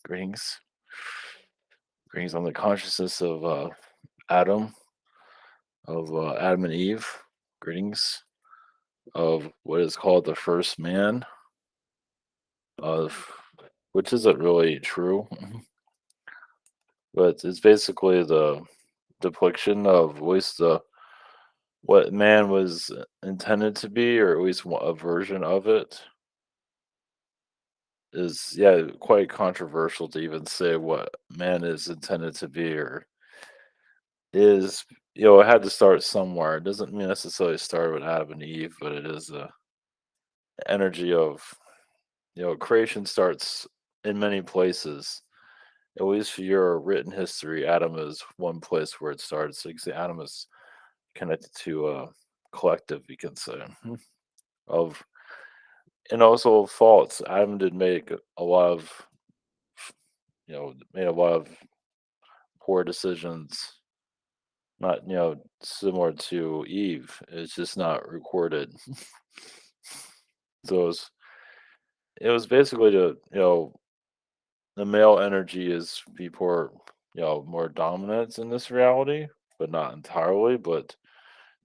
Greetings. Greetings on the consciousness of Adam, of Adam and Eve. Greetings of what is called the first man, of which isn't really true, but it's basically the depiction of at least the what man was intended to be, or at least a version of it. Is quite controversial to even say what man is intended to be or is. It had to start somewhere. It doesn't mean necessarily start with Adam and Eve, but it is a energy of creation starts in many places. At least for your written history, Adam is one place where it starts. So you can say Adam is connected to a collective, you can say, of and also faults. Adam did make a lot of made a lot of poor decisions. Not similar to Eve. It's just not recorded. So it was basically to the male energy is people more dominant in this reality, but not entirely. But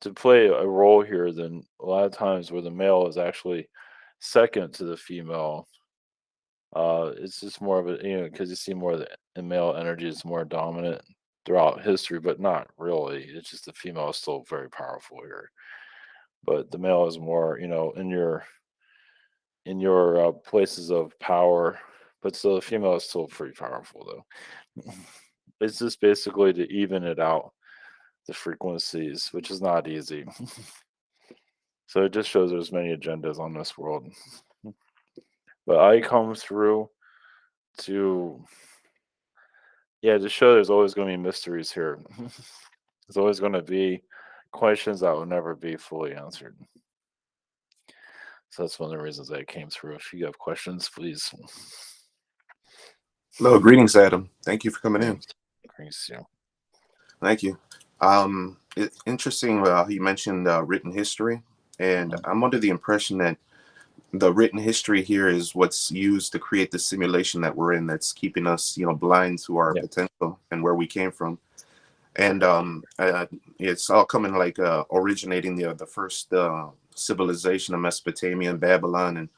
to play a role here, then a lot of times where the male is actually second to the female, it's just more of a because you see more of the male energy is more dominant throughout history, but not really. It's just the female is still very powerful here, but the male is more in your places of power, but still the female is still pretty powerful though. It's just basically to even it out the frequencies, which is not easy. So it just shows there's many agendas on this world. But I come through to to show there's always going to be mysteries here. There's always going to be questions that will never be fully answered. So that's one of the reasons I came through. If you have questions, please. Hello, greetings, Adam. Thank you for coming in. Greetings, yeah. Thank you. It's interesting you mentioned written history, and I'm under the impression that the written history here is what's used to create the simulation that we're in, that's keeping us, blind to our Yeah. potential and where we came from. And it's all coming like originating the first civilization of Mesopotamia and Babylon,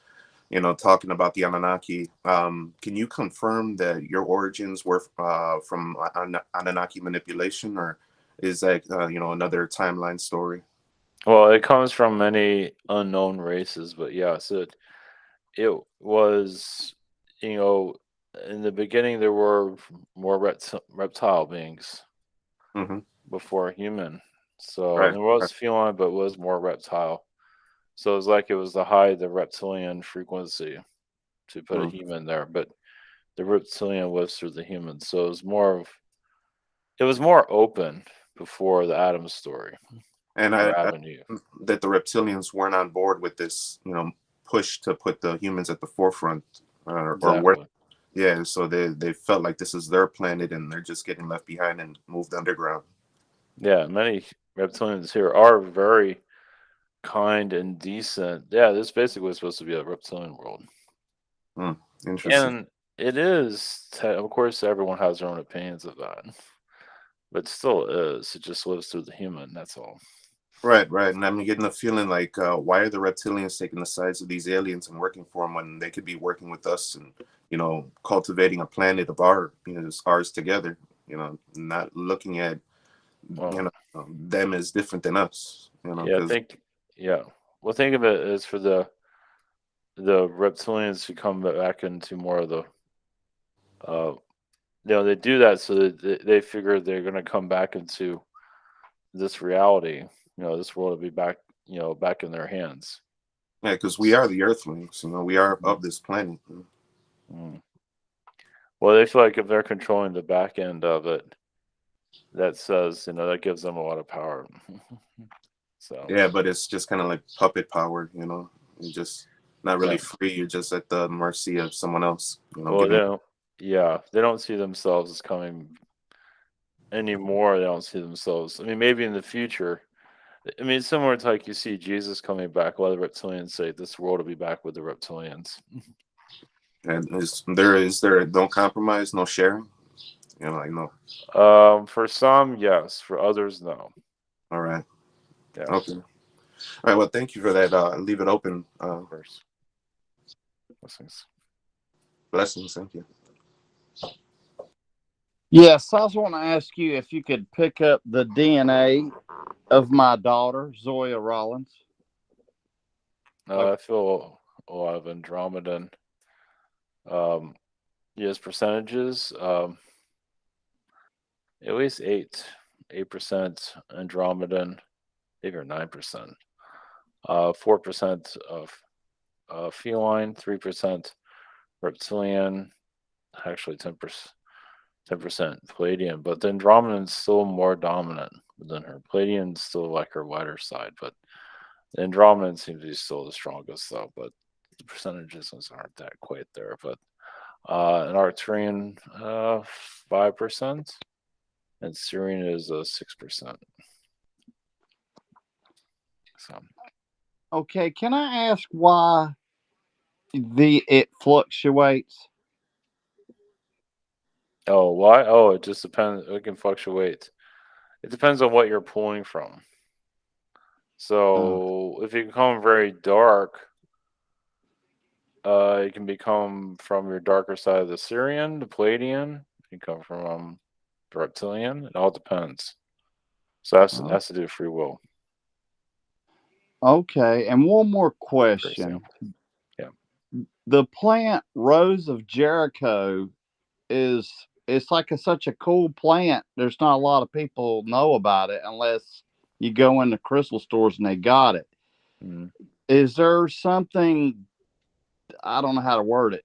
and talking about the Anunnaki. Can you confirm that your origins were from Anunnaki manipulation, or is that another timeline story? Well, it comes from many unknown races, but yeah, so it was, in the beginning there were more reptile beings Hmm. before human. So Right. there Right. was feline, but was more reptile. So it was like it was the reptilian frequency to put a Mm. human there, but the reptilian lives through the human. So it was more open before the Adam story And or I Adam and Eve. that the reptilians weren't on board with this, push to put the humans at the forefront, or where. Exactly. Yeah, so they felt like this is their planet and they're just getting left behind and moved underground. Yeah, many reptilians here are very kind and decent. Yeah, this basically is supposed to be a reptilian world. Mm, interesting. And it is, of course, everyone has their own opinions of that, but still is. It just lives through the human. That's all. Right, right. And I'm getting the feeling like, why are the reptilians taking the sides of these aliens and working for them when they could be working with us and, cultivating a planet of our, ours together, not looking at, Well, them as different than us, yeah, because, yeah. Well, think of it as for the reptilians to come back into more of the, uh, they do that so that they figure they're going to come back into this reality. This world will be back, back in their hands. yeah, because we are the earthlings, we are of this planet. Mm. Well, they feel like if they're controlling the back end of it, that says, that gives them a lot of power. So, Yeah, but it's just kind of like puppet power, you're just not really yeah. free. You're just at the mercy of someone else, Well, giving. they don't see themselves as coming anymore. They don't see themselves. I mean, maybe in the future. I mean, it's similar to like you see Jesus coming back. A lot of reptilians say this world will be back with the reptilians. And is there no compromise, no sharing? You know, like no. For some, yes. For others, no. All right. Yeah. Okay. All right. Well, thank you for that. Leave it open. Of course. Blessings. Blessings. Thank you. Yes, I was wanting to ask you if you could pick up the DNA of my daughter, Zoya Rollins. I feel a lot of Andromedan. Yes, percentages. At least 8% Andromedan, maybe 9%. 4% of feline, 3% reptilian, actually 10% Palladian, but the Andromedan's still more dominant than her. Palladian's still like her lighter side, but the Andromedan seems to be still the strongest though, but the percentages aren't that quite there. But an Arcturian 5%, and Syrian is 6%. So Okay, can I ask why it fluctuates? oh, why? Oh, it just depends. It can fluctuate. It depends on what you're pulling from. So if you become very dark, it can become from your darker side of the Syrian, the Palladian. It can come from the Reptilian. It all depends. So that's to do with free will. Okay, and one more Crazy. question. Yeah. The plant Rose of Jericho it's like such a cool plant. There's not a lot of people know about it unless you go into crystal stores and they got it. Mm. Is there something, I don't know how to word it?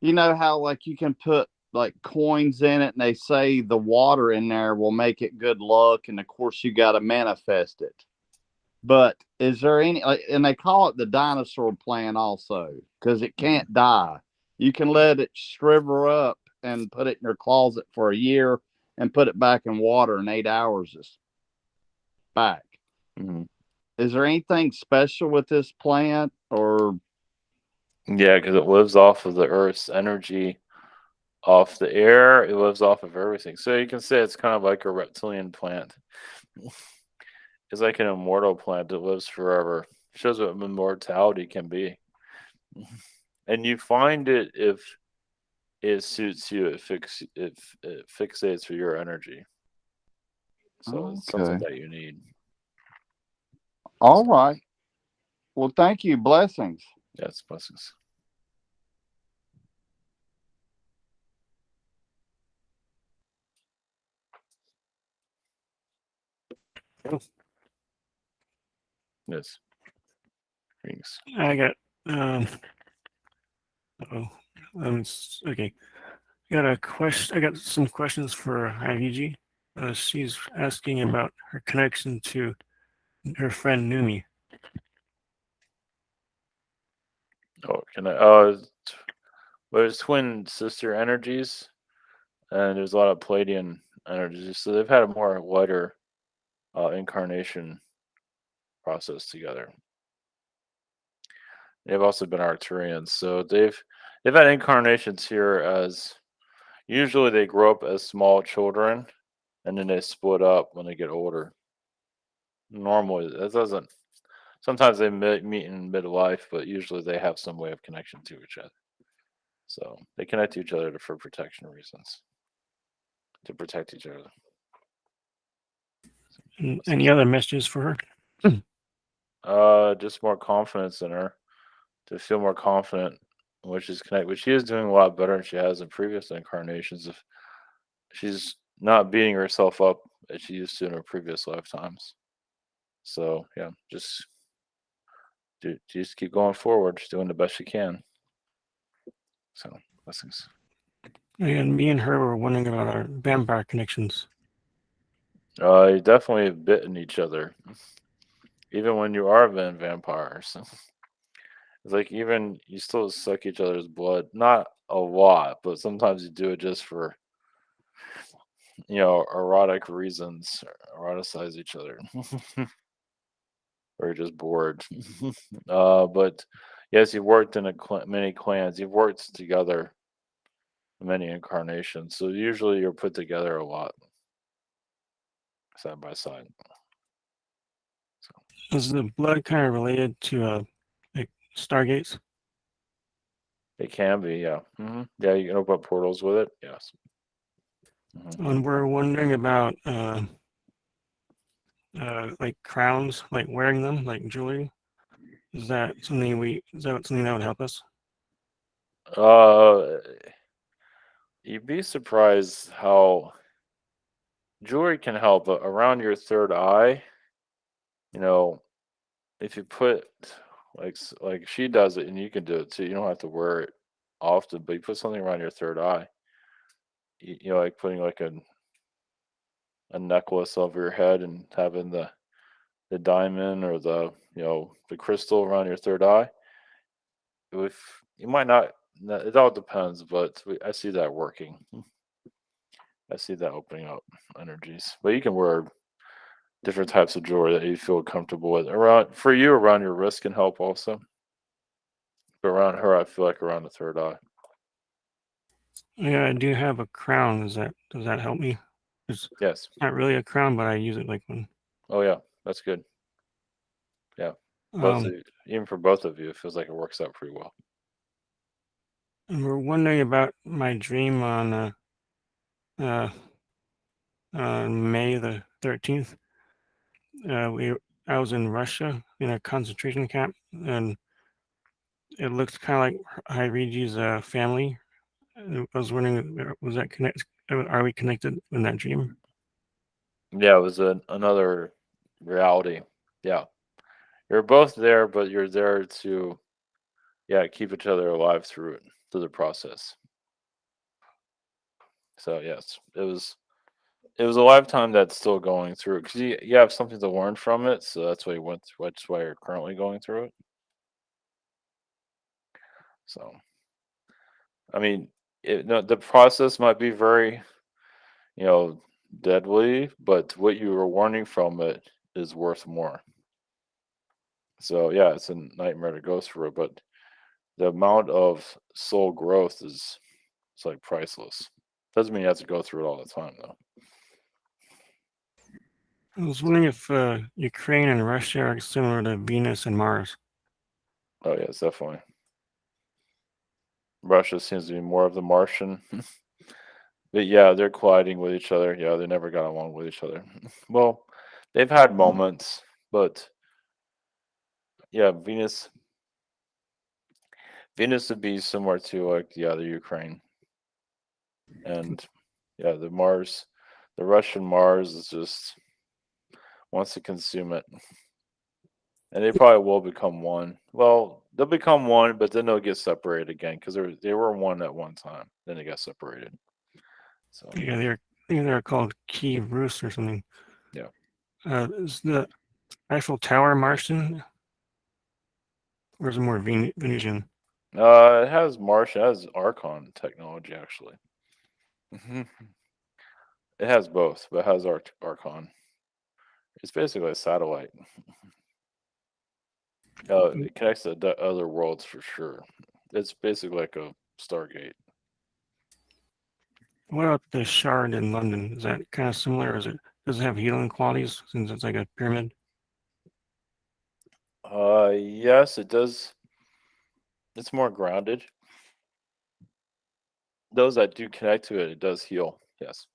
You know how like you can put like coins in it and they say the water in there will make it good luck, and of course you got to manifest it. But is there any like, and they call it the dinosaur plant also because it can't die. You can let it shrivel up and put it in your closet for a year and put it back in water in 8 hours. It's back. Mm-hmm. Is there anything special with this plant or? Yeah, because it lives off of the Earth's energy, off the air. It lives off of everything. So you can say it's kind of like a reptilian plant. It's like an immortal plant that lives forever. Shows what immortality can be. And you find it if it suits you, it fixates for your energy. So it's something Okay. that you need. All right. Well, thank you. Blessings. Yes, blessings. Yes. Greetings. I got okay. I got a question. I got some questions for IVG. She's asking about her connection to her friend Numi. Oh, can I? There's twin sister energies, and there's a lot of Palladian energies. So they've had a more lighter incarnation process together. They've also been Arcturians, so they've had incarnations here as usually they grow up as small children, and then they split up when they get older. Normally, that doesn't. Sometimes they meet in midlife, but usually they have some way of connection to each other. So they connect to each other for protection reasons, to protect each other. Any other messages for her? Just more confidence in her, to feel more confident in what she's connected. Which she is doing a lot better than she has in previous incarnations. If she's not beating herself up as she used to in her previous lifetimes. So yeah, just keep going forward. She's doing the best she can. So blessings. And me and her were wondering about our vampire connections. You definitely have bitten each other, even when you are vampires. It's like even you still suck each other's blood, not a lot, but sometimes you do it just for erotic reasons, eroticize each other, or you're just bored. But Yes, you've worked in many clans. You've worked together in many incarnations. So usually you're put together a lot, side by side. Is the blood kind of related to like stargates? It can be, yeah. Yeah, you can open up portals with it. Yes. And we're wondering about like crowns, like wearing them, like jewelry. Is that something that would help us? You'd be surprised how jewelry can help, but around your third eye, you know, if you put like she does it, and you can do it too. You don't have to wear it often, but you put something around your third eye. You know, like putting like a necklace over your head and having the diamond or the crystal around your third eye. If you might not, it all depends, but I see that working. I see that opening up energies. But you can wear different types of jewelry that you feel comfortable with. Around your wrist can help also. But around her, I feel like around the third eye. Yeah, I do have a crown. Does that help me? It's Yes. not really a crown, but I use it like one. Oh yeah, that's good. Yeah. Both Um, even for both of you, it feels like it works out pretty well. and we're wondering about my dream on uh, May the 13th. I was in Russia in a concentration camp, and it looked kind of like Hairegi's family. I was wondering, was that connect? Are we connected in that dream? Yeah, it was another reality. Yeah. You're both there, but you're there to keep each other alive through the process. So yes, it was a lifetime that's still going through because you have something to learn from it. So that's why you went through. That's why you're currently going through it. So I mean, no, the process might be very you know deadly, but what you were learning from it is worth more. So yeah, it's a nightmare to go through it, but the amount of soul growth is it's like priceless. Doesn't mean you have to go through it all the time though. I was wondering if Ukraine and Russia are similar to Venus and Mars. Oh yes, definitely. Russia seems to be more of the Martian. But yeah, they're colliding with each other. Yeah, they never got along with each other. Well, they've had moments, but yeah, Venus would be similar to like the other Ukraine. And yeah, the Russian Mars is just wants to consume it. And they probably will become one. Well, they'll become one, but then they'll get separated again because they were one at one time. Then they got separated. So Yeah, I think they're called Kiev Rus or something. yeah. Is the Eiffel Tower Martian, or is it more Venusian? It has Martian, it has Archon technology actually. It has both, but it has Archon. It's basically a satellite. It connects to other worlds for sure. It's basically like a Stargate. What about the Shard in London? Is that kind of similar? Or does it have healing qualities since it's like a pyramid? Yes, it does. It's more grounded. Those that do connect to it, it does heal. Yes,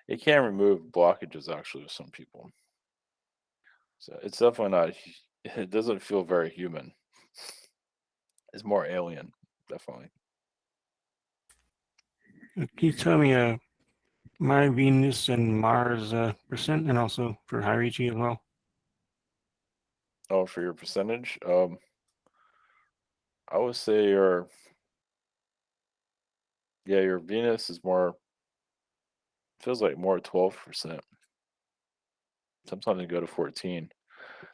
it can remove blockages actually with some people. So it's definitely not. It doesn't feel very human. It's more alien, definitely. Can you tell me my Venus and Mars percent, and also for Hierarchy as well? Oh, for your percentage, I would say your Venus is more feels like more 12%. Sometimes you go to 14.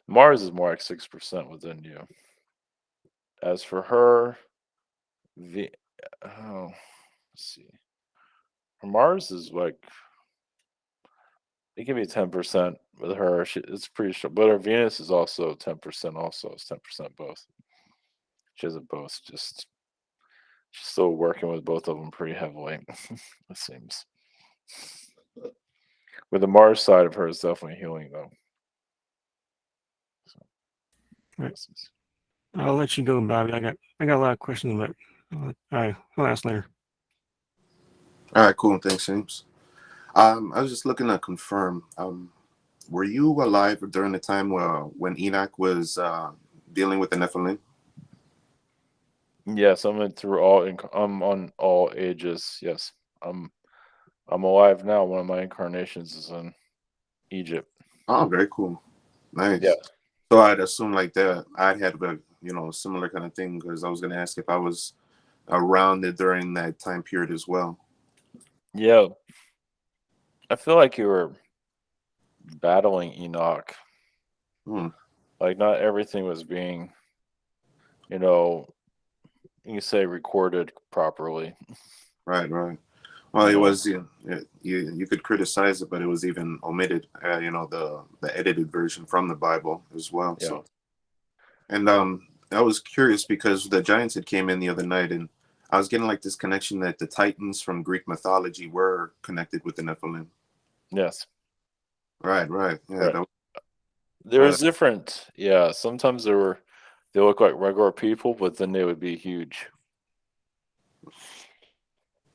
Mars is more like 6% within you. As for her, V oh, let's see. Her Mars is like it can be 10% with her. It's pretty sure, but her Venus is also 10%. Also, it's 10% both. She has it both. Just she's still working with both of them pretty heavily. It seems. With the Mars side of her is definitely healing though. So, Right. blessings. I'll let you go, Bobby. I got a lot of questions, but I'll ask later. All right, cool. Thanks, James. I was just looking to confirm. Were you alive during the time when Enoch was dealing with the Nephilim? Yes, I'm in through I'm on all ages. Yes, I'm alive now. One of my incarnations is in Egypt. Oh, very cool. Nice. Yeah. So I'd assume like that I'd had a similar kind of thing, because I was going to ask if I was around it during that time period as well. Yeah. I feel like you were battling Enoch. Like not everything was being, you say recorded properly. Right. Well, it was you could criticize it, but it was even omitted. The edited version from the Bible as well. Yeah. So, and I was curious because the giants had came in the other night, and I was getting like this connection that the Titans from Greek mythology were connected with the Nephilim. Yes. Right. Yeah. Right. There was different. Yeah. Sometimes they look like regular people, but then they would be huge.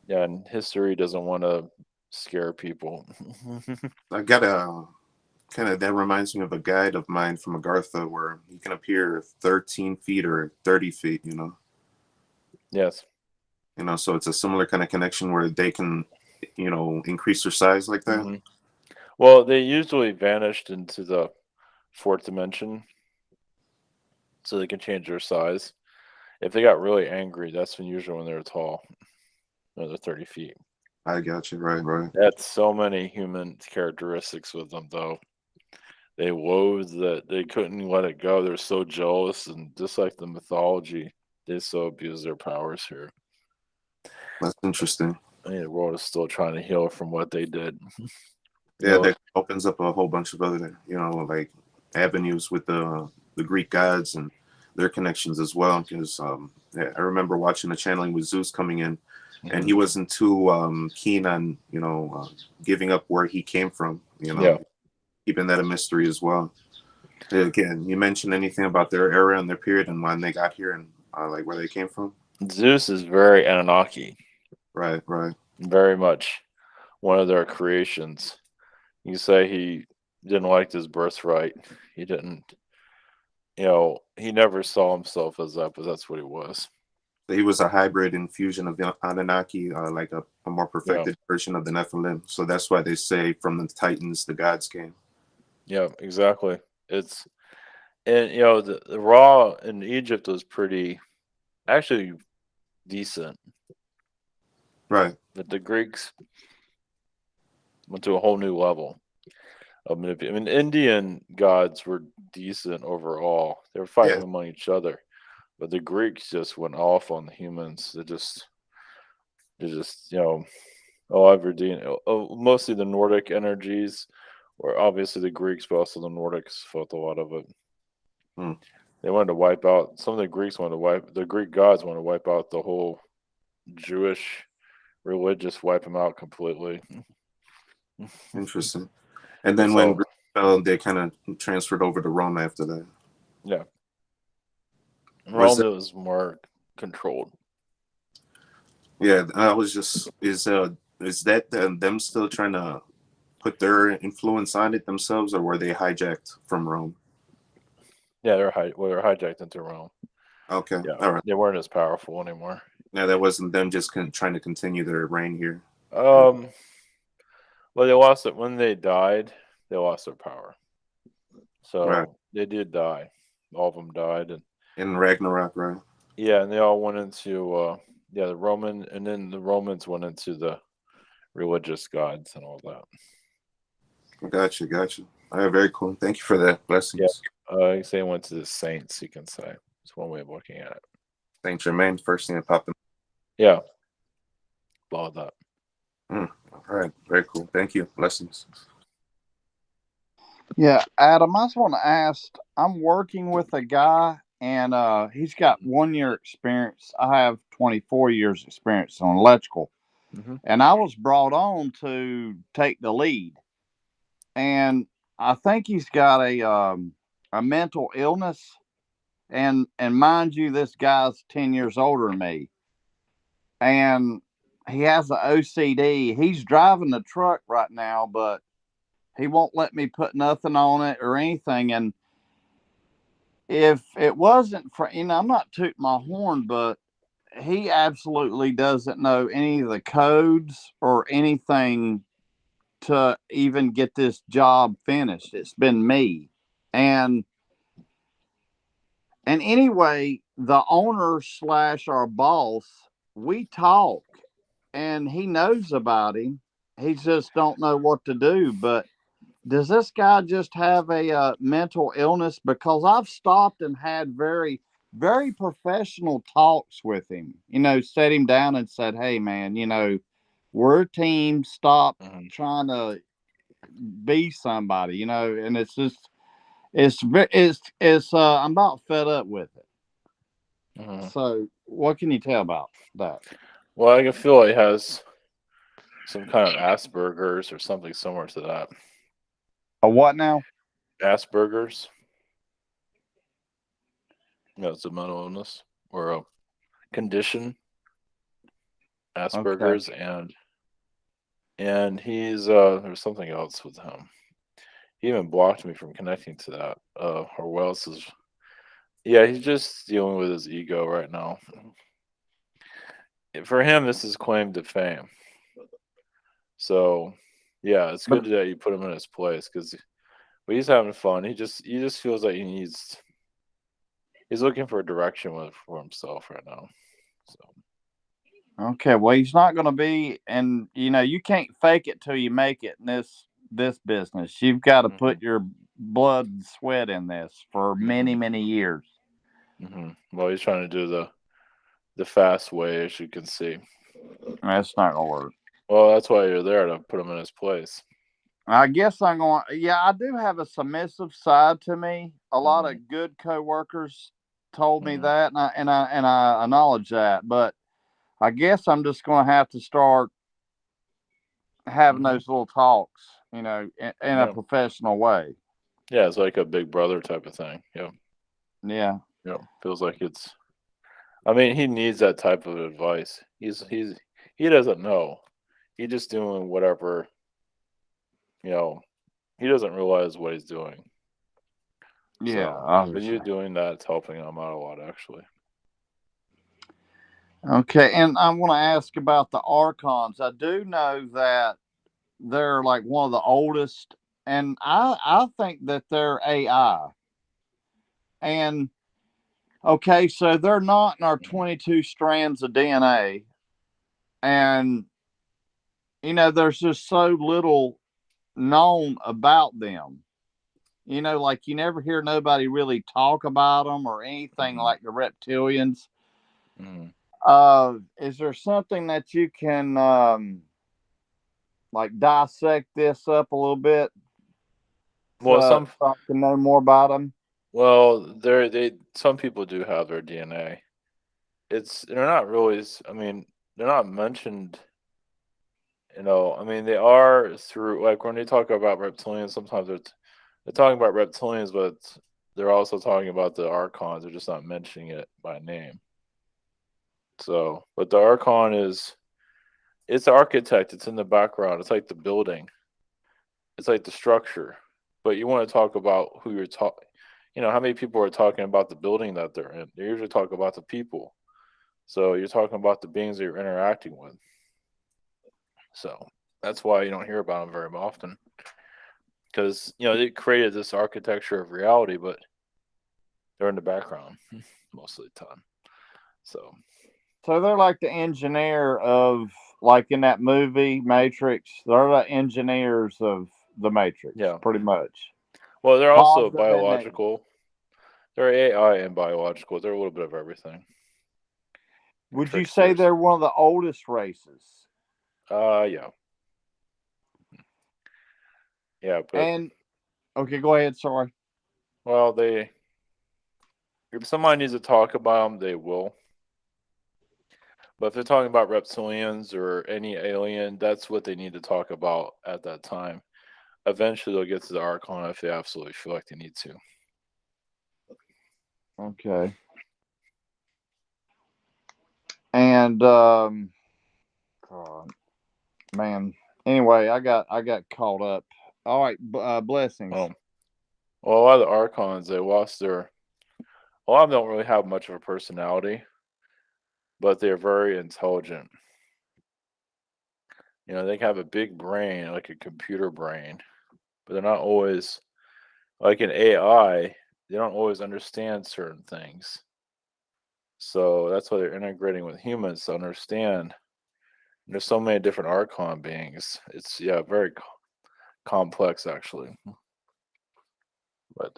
Yeah, and history doesn't want to scare people. I got that reminds me of a guide of mine from Agartha, where he can appear 13 feet or 30 feet. Yes. So it's a similar kind of connection where they can, increase their size like that. Mm-hmm. Well, they usually vanished into the fourth dimension, so they can change their size. If they got really angry, that's usually when they're tall. They're 30 feet. I got you. Right. That's so many human characteristics with them, though. They loathe that they couldn't let it go. They're so jealous, and just like the mythology, they so abuse their powers here. That's interesting. I mean, the world is still trying to heal from what they did. Yeah, that opens up a whole bunch of other, like avenues with the Greek gods and their connections as well. Because I remember watching the channeling with Zeus coming in, and he wasn't too keen on, giving up where he came from. Keeping that a mystery as well. Again, you mentioned anything about their era and their period and when they got here and like where they came from? Zeus is very Anunnaki. Right. Very much one of their creations. You say he didn't like his birthright. He didn't, he never saw himself as that, but that's what he was. So he was a hybrid infusion of the Anunnaki, like a more perfected version of the Nephilim. So that's why they say from the Titans, the gods came. Yeah, exactly. And the Ra in Egypt was actually decent. Right. But the Greeks went to a whole new level. Indian gods were decent overall. They were fighting among each other, but the Greeks just went off on the humans. They just mostly the Nordic energies, or obviously the Greeks, but also the Nordics felt a lot of it. They wanted to wipe out. Some of the Greeks the Greek gods wanted to wipe out the whole Jewish religious, wipe them out completely. Interesting. And then when Greece fell, they kind of transferred over to Rome after that. Yeah. Rome was more controlled. Yeah, I was just is that them still trying to put their influence on it themselves, or were they hijacked from Rome? Yeah, they were hijacked into Rome. Okay, yeah, all right. They weren't as powerful anymore. Yeah, that wasn't them just trying to continue their reign here. Well, they lost it when they died. They lost their power, so they did die. All of them died, and in Ragnarok, right? Yeah, and they all went into the Roman, and then the Romans went into the religious gods and all that. Gotcha. All right, very cool. Thank you for that. Blessings. Yeah, you say went to the saints. You can say it's one way of looking at it. Saint Germain, first thing that popped in. Yeah, all of that. All right, very cool. Thank you. Blessings. Yeah, Adam, I just want to ask, I'm working with a guy and he's got 1 year experience. I have 24 years experience on electrical, Mm-hmm. and I was brought on to take the lead. And I think he's got a mental illness, and mind you, this guy's 10 years older than me, and he has the OCD. He's driving the truck right now, but he won't let me put nothing on it or anything. And if it wasn't for, I'm not tooting my horn, but he absolutely doesn't know any of the codes or anything to even get this job finished. It's been me. And anyway, the owner slash our boss, we talk, and he knows about him. He just don't know what to do. But does this guy just have a mental illness? Because I've stopped and had very, very professional talks with him. Set him down and said, "Hey, man, we're a team. Stop Mm-hmm. trying to be somebody." And it's just, it's I'm about fed up with it. Mm-hmm. So, what can you tell about that? Well, I can feel he has some kind of Asperger's or something similar to that. A what now? Asperger's. It's a mental illness or a condition. Asperger's, and he's there's something else with him. He even blocked me from connecting to that. Or what else is? Yeah, he's just dealing with his ego right now. For him, this is claim to fame. So, yeah, it's good that you put him in his place because he's having fun. He just feels like he's looking for a direction for himself right now. So. Okay, well, he's not going to be, and you can't fake it till you make it in this business. You've got to put your blood and sweat in this for many, many years. Mm-hmm. Well, he's trying to do the fast way, as you can see. That's not going to work. Well, that's why you're there, to put him in his place. I guess I'm going. Yeah, I do have a submissive side to me. A lot of good coworkers told me that, and I acknowledge that. But I guess I'm just going to have to start having those little talks, in a professional way. Yeah, it's like a big brother type of thing. Yeah. Yeah. Yeah. Feels like it's. I mean, he needs that type of advice. He doesn't know. He's just doing whatever. He doesn't realize what he's doing. Yeah. So, but you doing that, it's helping him out a lot, actually. Okay, and I want to ask about the Archons. I do know that they're like one of the oldest, and I think that they're AI. And okay, so they're not in our 22 strands of DNA, and there's just so little known about them. Like you never hear nobody really talk about them or anything like the reptilians. Is there something that you can like dissect this up a little bit? Well, so I can know more about them. Well, some people do have their DNA. They're not really. I mean, they're not mentioned. I mean, they are through, like, when they talk about reptilians. Sometimes they're talking about reptilians, but they're also talking about the Archons. They're just not mentioning it by name. So, but the Archon it's the architect. It's in the background. It's like the building. It's like the structure. But you want to talk about who you're talking. How many people are talking about the building that they're in? They usually talk about the people. So you're talking about the beings that you're interacting with. So that's why you don't hear about them very often. Because, they created this architecture of reality, but they're in the background most of the time. So they're like the engineer of, like in that movie Matrix. They're the engineers of the Matrix, pretty much. Well, they're also biological. They're AI and biological. They're a little bit of everything. Would you say they're one of the oldest races? Yeah. Yeah, but... And, okay, go ahead, sorry. Well, they If somebody needs to talk about them, they will. But if they're talking about reptilians or any alien, that's what they need to talk about at that time. Eventually, they'll get to the Archon if they absolutely feel like they need to. Okay. And God, man. Anyway, I got caught up. All right, blessings. Well, a lot of the Archons, they lost their. A lot of them don't really have much of a personality, but they're very intelligent. You know, they can have a big brain, like a computer brain, but they're not always like an AI. They don't always understand certain things. So that's why they're integrating with humans to understand. There's so many different Archon beings. It's very complex actually, but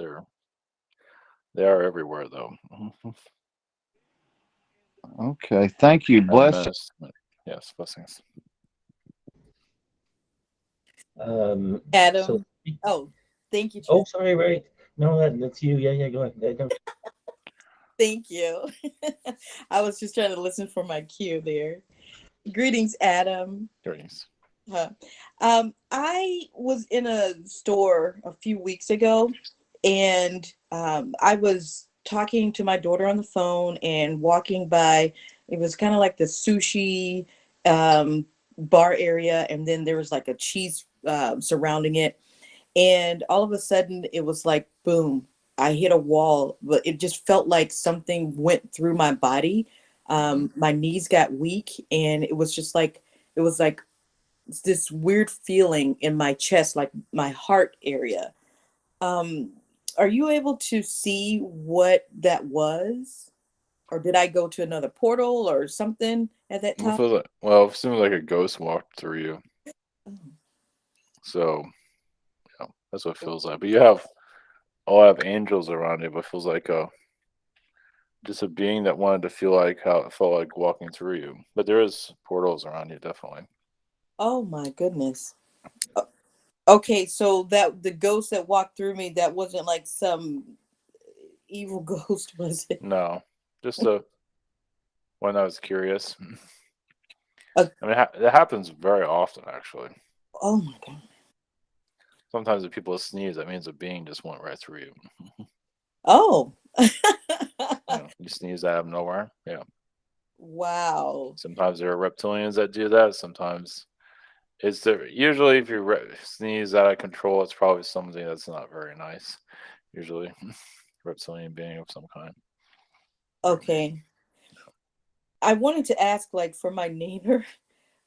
they are everywhere though. Okay, thank you. And Blessings. yes, blessings. Adam. So, Oh, thank you. oh, Tristan. sorry, Ray. No, that's you. Yeah, go ahead. No. Thank you. I was just trying to listen for my cue there. Greetings, Adam. Greetings. I was in a store a few weeks ago, and I was talking to my daughter on the phone and walking by. It was kind of like the sushi bar area, and then there was like a cheese surrounding it. And all of a sudden, it was like, boom, I hit a wall, but it just felt like something went through my body. My knees got weak, and it was just like, it was like this weird feeling in my chest, like my heart area. Are you able to see what that was? Or did I go to another portal or something at that time? It seems like a ghost walked through you. So, yeah, that's what it feels like. But you have a lot of angels around you, but it feels like just a being that wanted to feel like how it felt like walking through you. But there is portals around you, definitely. Oh my goodness. Okay, so that the ghost that walked through me, that wasn't like some evil ghost, was it? No, just one that was curious. Uh, I mean, it happens very often, actually. Oh my god. Sometimes if people sneeze, that means a being just went right through you. Oh. You sneeze out of nowhere. Yeah. Wow. Sometimes there are reptilians that do that. Sometimes usually if you sneeze out of control, it's probably something that's not very nice. Usually, reptilian being of some kind. Okay. I wanted to ask, like, for my neighbor,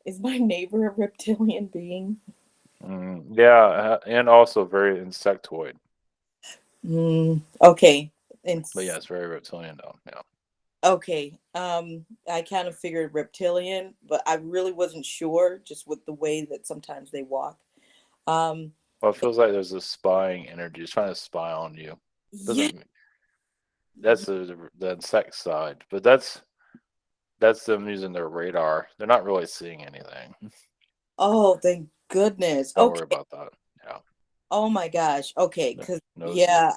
is my neighbor a reptilian being? Yeah, and also very insectoid. Okay. But yeah, it's very reptilian though. Yeah. Okay. I kind of figured reptilian, but I really wasn't sure, just with the way that sometimes they walk. Well, it feels like there's a spying energy. It's trying to spy on you. Yeah. That's the insect side, but that's them using their radar. They're not really seeing anything. Oh, thank goodness. Don't Okay. worry about that. Yeah. Oh my gosh. Okay. Because Knows yeah,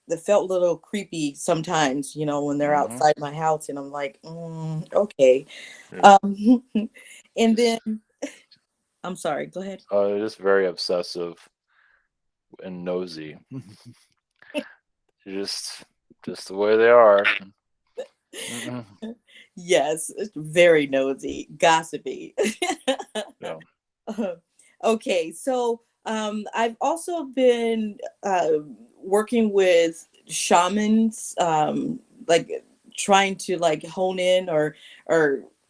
it felt a little creepy sometimes, when they're outside my house, and I'm like, okay. Yeah. And then I'm sorry. Go ahead. They're just very obsessive and nosy. just the way they are. Yes, it's very nosy, gossipy. Yeah. Okay, so I've also been working with shamans, like trying to like hone in or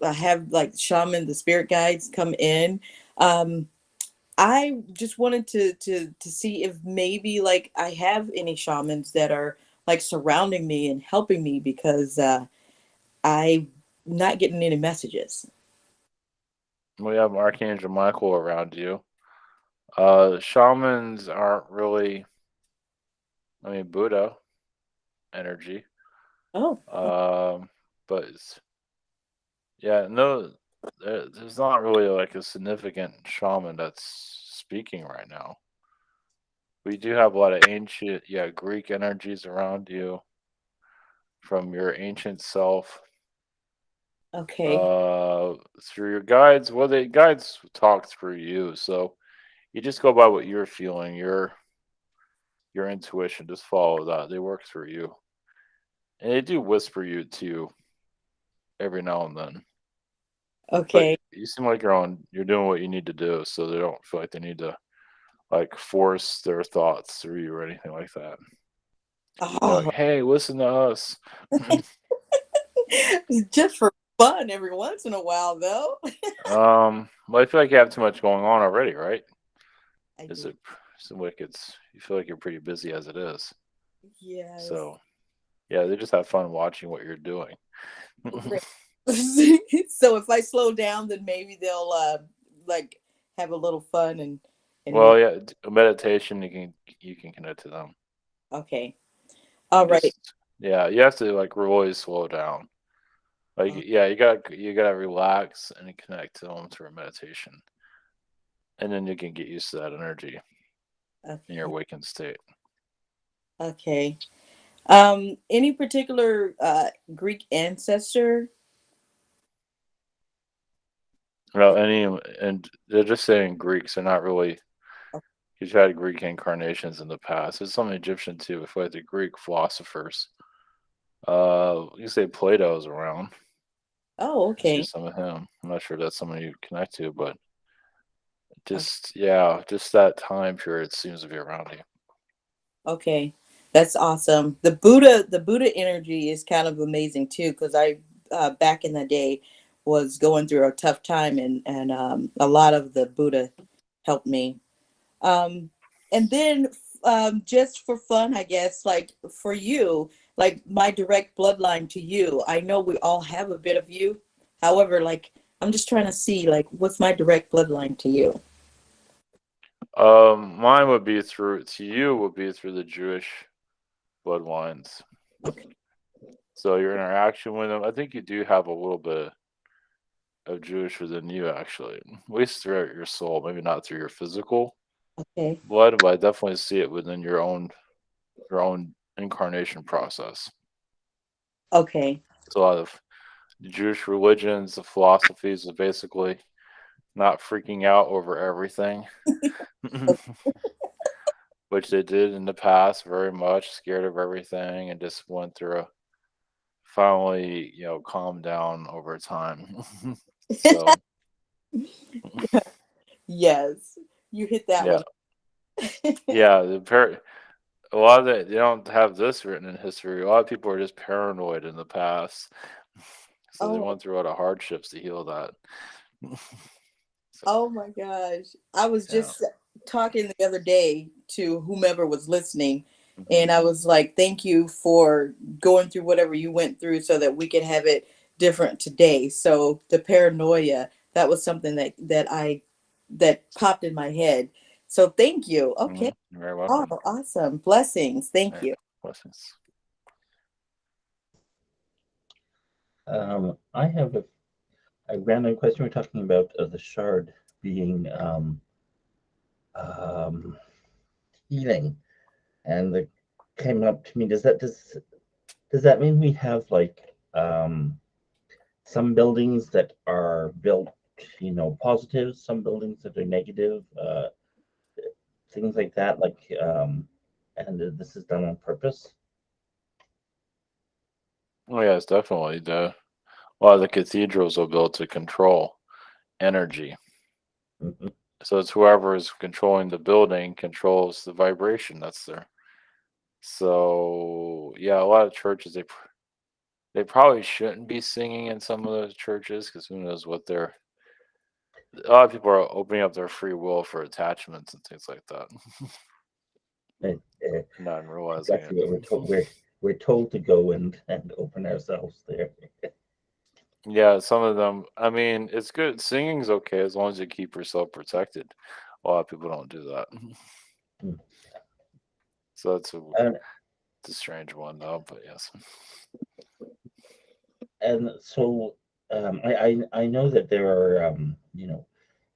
have like shaman, the spirit guides come in. I just wanted to see if maybe like I have any shamans that are like surrounding me and helping me, because I'm not getting any messages. We have Archangel Michael around you. Shamans aren't really, Buddha energy. Oh. But no, there's not really like a significant shaman that's speaking right now. We do have a lot of ancient, Greek energies around you. from your ancient self, Okay. through your guides. Well, the guides talk through you, so you just go by what you're feeling, your intuition. Just follow that. They work through you, and they do whisper you to every now and then. But Okay. you seem like you're doing what you need to do, so they don't feel like they need to like force their thoughts through you or anything like that. They're Oh, like, hey, listen to us. just for fun every once in a while, though. Well, I feel like you have too much going on already, right? I Is do. it seems like you feel like you're pretty busy as it is. Yes. So yeah, they just have fun watching what you're doing. So if I slow down, then maybe they'll like have a little fun and Well, yeah, meditation you can connect to them. okay. You All right. just yeah, you have to like really slow down. Like yeah, you gotta relax and connect to them through meditation, and then you can get used to that energy in your Okay. awakened state. Okay. Any particular Greek ancestor? Well, and they're just saying Greeks. They're not really. You've had Greek incarnations in the past. There's some Egyptian too. Before the Greek philosophers, you say Plato's around. Oh, I see okay. some of him. I'm not sure if that's someone you connect to, but O- just that time period seems to be around you. Okay. That's awesome. The Buddha energy is kind of amazing too, because I back in the day was going through a tough time, and a lot of the Buddha helped me. Um, and then just for fun, I guess, like for you, like my direct bloodline to you, I know we all have a bit of you. However, like I'm just trying to see like what's my direct bloodline to you. Mine would be through to you would be through the Jewish bloodlines. So your interaction with them, I think you do have a little bit of Jewish within you, actually. At least throughout your soul, maybe not through your physical Okay. blood, but I definitely see it within your own incarnation process. Okay. It's a lot of the Jewish religions, the philosophies of basically not freaking out over everything, which they did in the past very much, scared of everything, and just went through a finally, calmed down over time. So, Yes, you hit that yeah, one. yeah, a lot of they don't have this written in history. A lot of people are just paranoid in the past, so they Oh, went through a lot of hardships to heal that. So, oh my gosh. I was yeah. just talking the other day to whomever was listening, Mhm. and I was like, thank you for going through whatever you went through so that we could have it different today. So the paranoia, that was something that popped in my head. So thank you. Okay. You're very Oh, welcome. awesome. Blessings. Thank Yeah, you. blessings. I have a random question. We're talking about the shard being um, healing, and it came up to me. Does that mean we have like some buildings that are built, positive, some buildings that are negative, things like that, and this is done on purpose? Oh, yeah, it's definitely a lot of the cathedrals are built to control energy. Hmm. So it's whoever is controlling the building controls the vibration that's there. So yeah, a lot of churches they probably shouldn't be singing in some of those churches because who knows what they're. A lot of people are opening up their free will for attachments and things like that, Uh, uh, not realizing exactly it. what we're told. We're told to go and open ourselves there. Yeah, some of them. I mean, it's good. Singing's okay as long as you keep yourself protected. A lot of people don't do that, Mm. so And it's a strange one though. But yes. and so I know that there are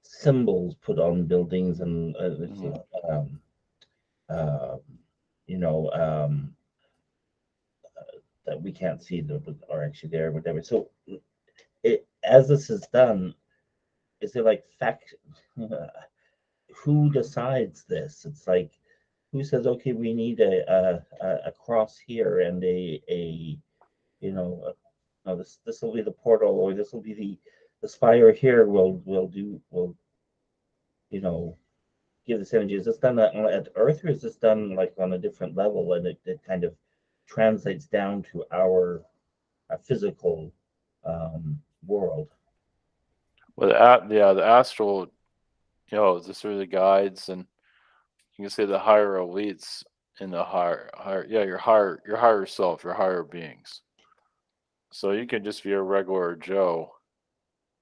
symbols put on buildings and Mhm. uh, you know um, that we can't see that are actually there, or whatever. So, as this is done, is it like fact? Who decides this? It's like, who says, okay, we need a cross here and no, this will be the portal, or this will be the spire here. Will give this energy. Is this done at Earth, or is this done like on a different level, and it kind of translates down to our physical world? Well, the astral, this really guides, and you can say the higher elites in the higher, your higher self, your higher beings. So you can just be a regular Joe,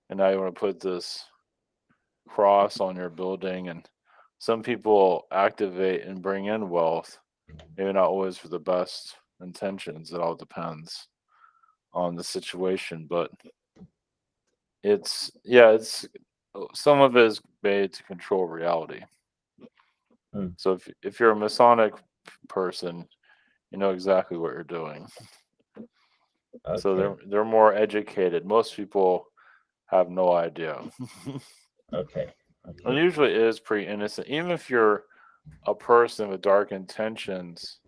and now you want to put this cross on your building, and some people activate and bring in wealth, maybe not always for the best intentions. It all depends on the situation, but it's some of it is made to control reality. So if you're a Masonic person, you know exactly what you're doing. Okay. So they're more educated. Most people have no idea. Okay. And usually it is pretty innocent. Even if you're a person with dark intentions,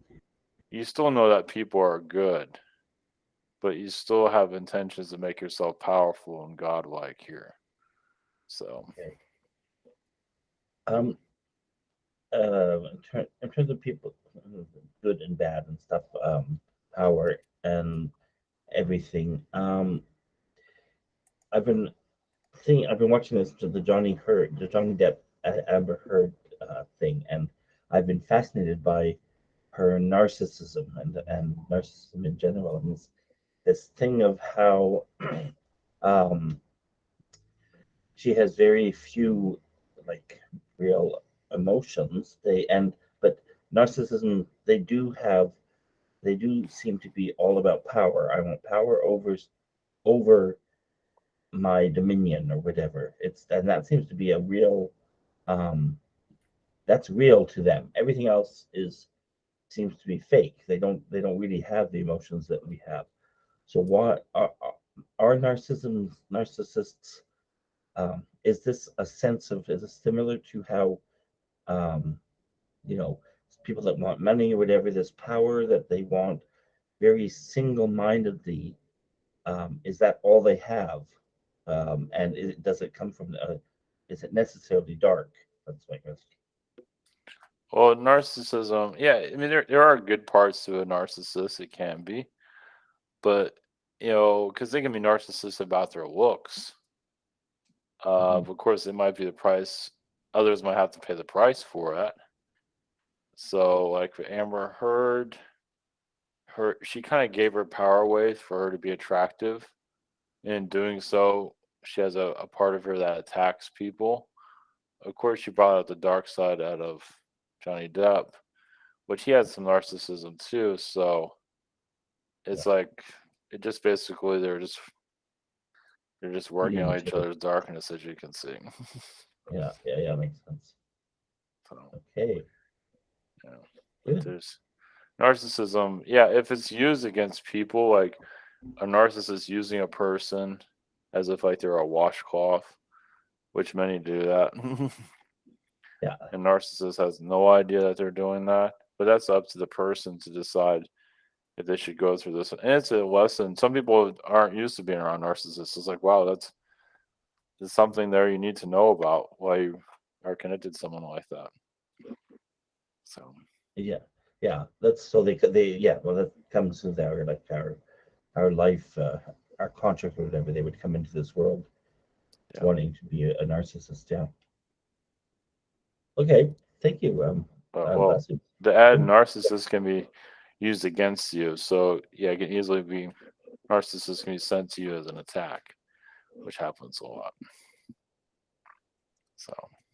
you still know that people are good, but you still have intentions to make yourself powerful and godlike here. So Okay. In terms of people, good and bad and stuff, power and everything. I've been watching the Johnny Depp Amber Heard thing, and I've been fascinated by her narcissism and narcissism in general, and this thing of how she has very few like real emotions. But narcissism, they do seem to be all about power. I want power over my dominion or whatever. And that seems to be a real that's real to them. Everything else seems to be fake. They don't really have the emotions that we have. So what are narcissists? Is this similar to how people that want money or whatever, this power that they want very single-mindedly, is that all they have? And does it come from is it necessarily dark? That's my question. well, narcissism, I mean there are good parts to a narcissist, it can be. But because they can be narcissists about their looks. Of course, it might be the price. Others might have to pay the price for it. So, like for Amber Heard, she kind of gave her power away for her to be attractive. In doing so, she has a part of her that attacks people. Of course, she brought out the dark side out of Johnny Depp, which he had some narcissism too. So it's like it just basically they're just working on each other's darkness, as you can see. Yeah, makes sense. So, okay. But there's narcissism. If it's used against people, like a narcissist using a person as if like they're a washcloth, which many do that. And narcissist has no idea that they're doing that, but that's up to the person to decide if they should go through this. And it's a lesson. Some people aren't used to being around narcissists. It's like, wow, there's something there you need to know about why you are connected to someone like that. So that's so they well, that comes with our life, our contract or whatever. They would come into this world wanting to be a narcissist. Okay, thank you. Well, the added narcissist can be used against you. So it can easily be narcissist can be sent to you as an attack, which happens a lot. So.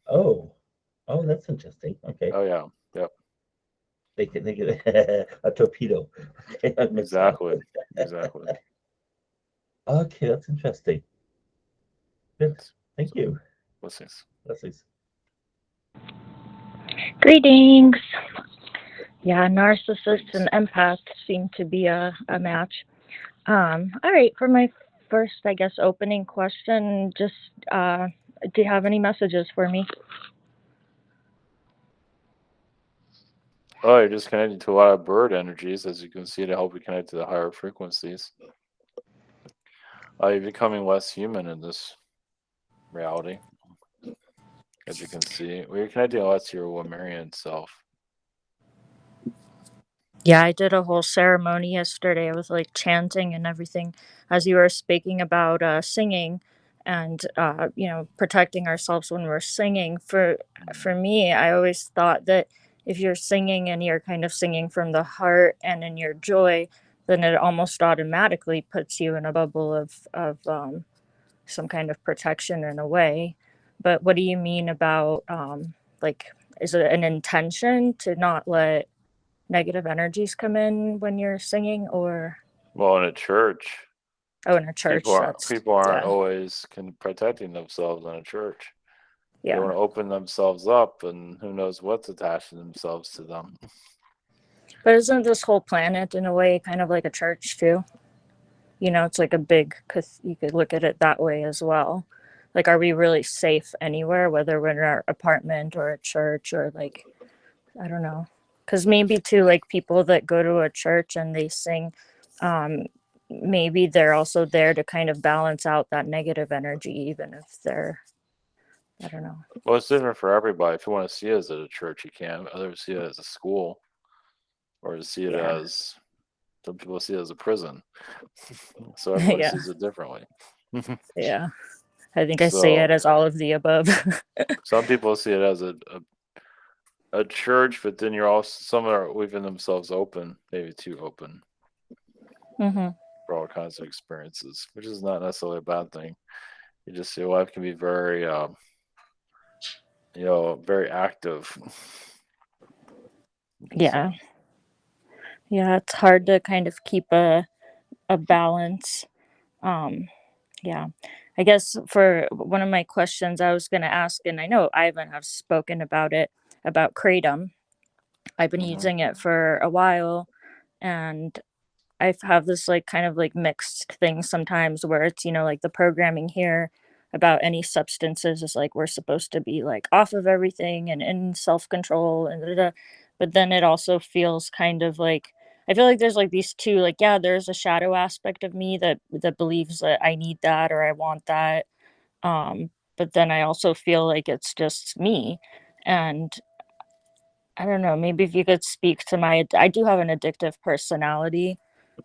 Oh, that's interesting. Okay. Oh yeah. Yep. They get a torpedo. Exactly. Okay, that's interesting. Good. Thank you. Blessings. Blessings. Greetings. Yeah, narcissists and empaths seem to be a match. All right, for my first, I guess, opening question, just do you have any messages for me? Oh, you're just connected to a lot of bird energies, as you can see, to help you connect to the higher frequencies. You're becoming less human in this reality, as you can see. Well, you're connecting a lot to your Lemurian self. Yeah, I did a whole ceremony yesterday with like chanting and everything. As you were speaking about singing and protecting ourselves when we're singing. For me, I always thought that if you're singing and you're kind of singing from the heart and in your joy, then it almost automatically puts you in a bubble of some kind of protection in a way. But what do you mean about like, is it an intention to not let negative energies come in when you're singing, or Well, in a church, in a church? people aren't Yeah, always protecting themselves in a church. They yeah. want to open themselves up, and who knows what's attaching themselves to them. But isn't this whole planet in a way kind of like a church too? It's like a big, you could look at it that way as well. Like, are we really safe anywhere, whether we're in our apartment or a church, or like, I don't know. Because maybe too, like people that go to a church and they sing, um, maybe they're also there to kind of balance out that negative energy, even if they're, I don't know. Well, it's different for everybody. If you want to see it as a church, you can. Others see it as a school, or to see it Yeah. as, some people see it as a prison. So everyone Yeah. sees it differently. Yeah. I think I say it as all of the above. Some people see it as a church, but then some are leaving themselves open, maybe too open, for all kinds of experiences, which is not necessarily a bad thing. You just see life can be very, very active. Yeah. Yeah, it's hard to kind of keep a balance. Yeah. I guess for one of my questions I was going to ask, and I know Ivan has spoken about it, about Kratom. I've been using it for a while, and I have this like kind of like mixed thing sometimes where it's, like the programming here about any substances is like we're supposed to be like off of everything and in self-control and da, da, da. But then it also feels kind of like I feel like there's like these two, like, yeah, there's a shadow aspect of me that believes that I need that or I want that. But then I also feel like it's just me. And I don't know, maybe if you could speak to I do have an addictive personality,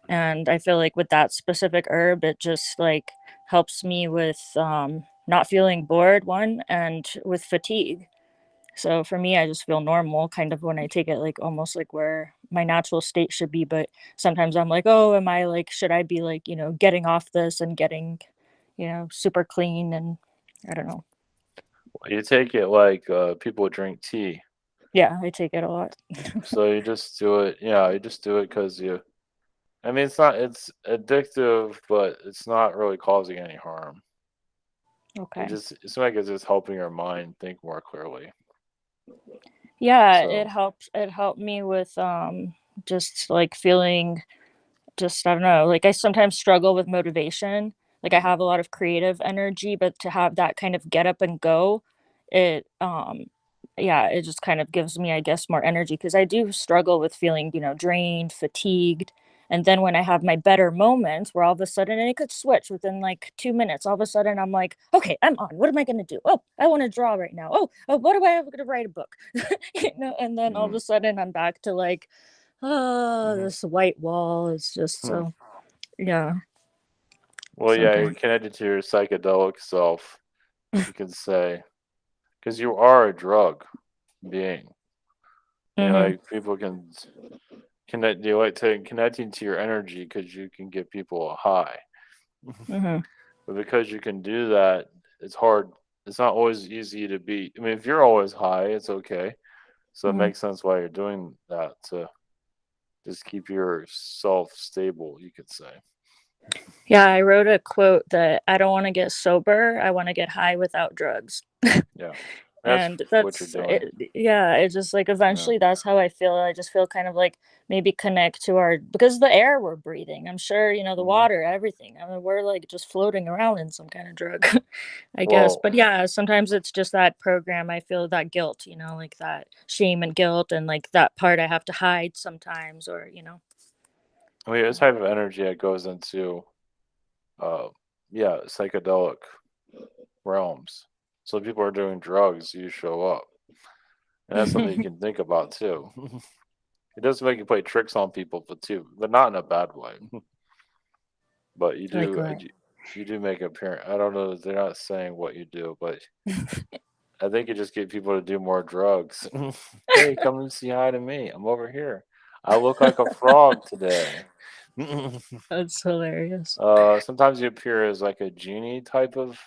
and I feel like with that specific herb, it just like helps me with not feeling bored, one, and with fatigue. So for me, I just feel normal kind of when I take it, like almost like where my natural state should be. But sometimes I'm like, oh, am I like, should I be like, getting off this and getting, super clean? And I don't know. You take it like people drink tea. Yeah, I take it a lot. So you just do it. Yeah, you just do it because it's addictive, but it's not really causing any harm. Okay. It's like it's just helping your mind think more clearly. Yeah, So- it helped me with just like feeling, just I don't know, like I sometimes struggle with motivation. Like I have a lot of creative energy, but to have that kind of get up and go, it yeah, it just kind of gives me, I guess, more energy, because I do struggle with feeling, drained, fatigued. And then when I have my better moments where all of a sudden, and it could switch within like 2 minutes, all of a sudden I'm like, okay, I'm on. What am I going to do? Oh, I want to draw right now. Oh, what do I have to write a book? And then all of a sudden I'm back to like, oh, this white wall is just so, yeah. Well, yeah, you're Sometimes. connected to your psychedelic self, you can say, because you are a drug being. Like people can connect. You like connecting to your energy because you can give people a high. But because you can do that, it's hard. It's not always easy to be. I mean, if you're always high, it's okay. So it makes sense why you're doing that, to just keep yourself stable, you could say. Yeah, I wrote a quote that I don't want to get sober. I want to get high without drugs. Yeah. That's And what you're that's doing. it, yeah, it's just like eventually that's how I feel. I just feel kind of like maybe connect to our, because the air we're breathing, I'm sure, you know, the Mhm. water, everything. I mean, we're like just floating around in some kind of drug, I guess. Well, But yeah, sometimes it's just that program. I feel that guilt, you know, like that shame and guilt, and like that part I have to hide sometimes, or, you know. I mean, this type of energy that goes into, uh, yeah, psychedelic realms. So people are doing drugs, you show up, and that's something you can think about too. It does make you play tricks on people, but not in a bad way. But you Like do, what? you do make appearance. I don't know. They're not saying what you do, but I think you just get people to do more drugs. Hey, come and say hi to me. I'm over here. I look like a frog today. That's hilarious. Sometimes you appear as like a genie type of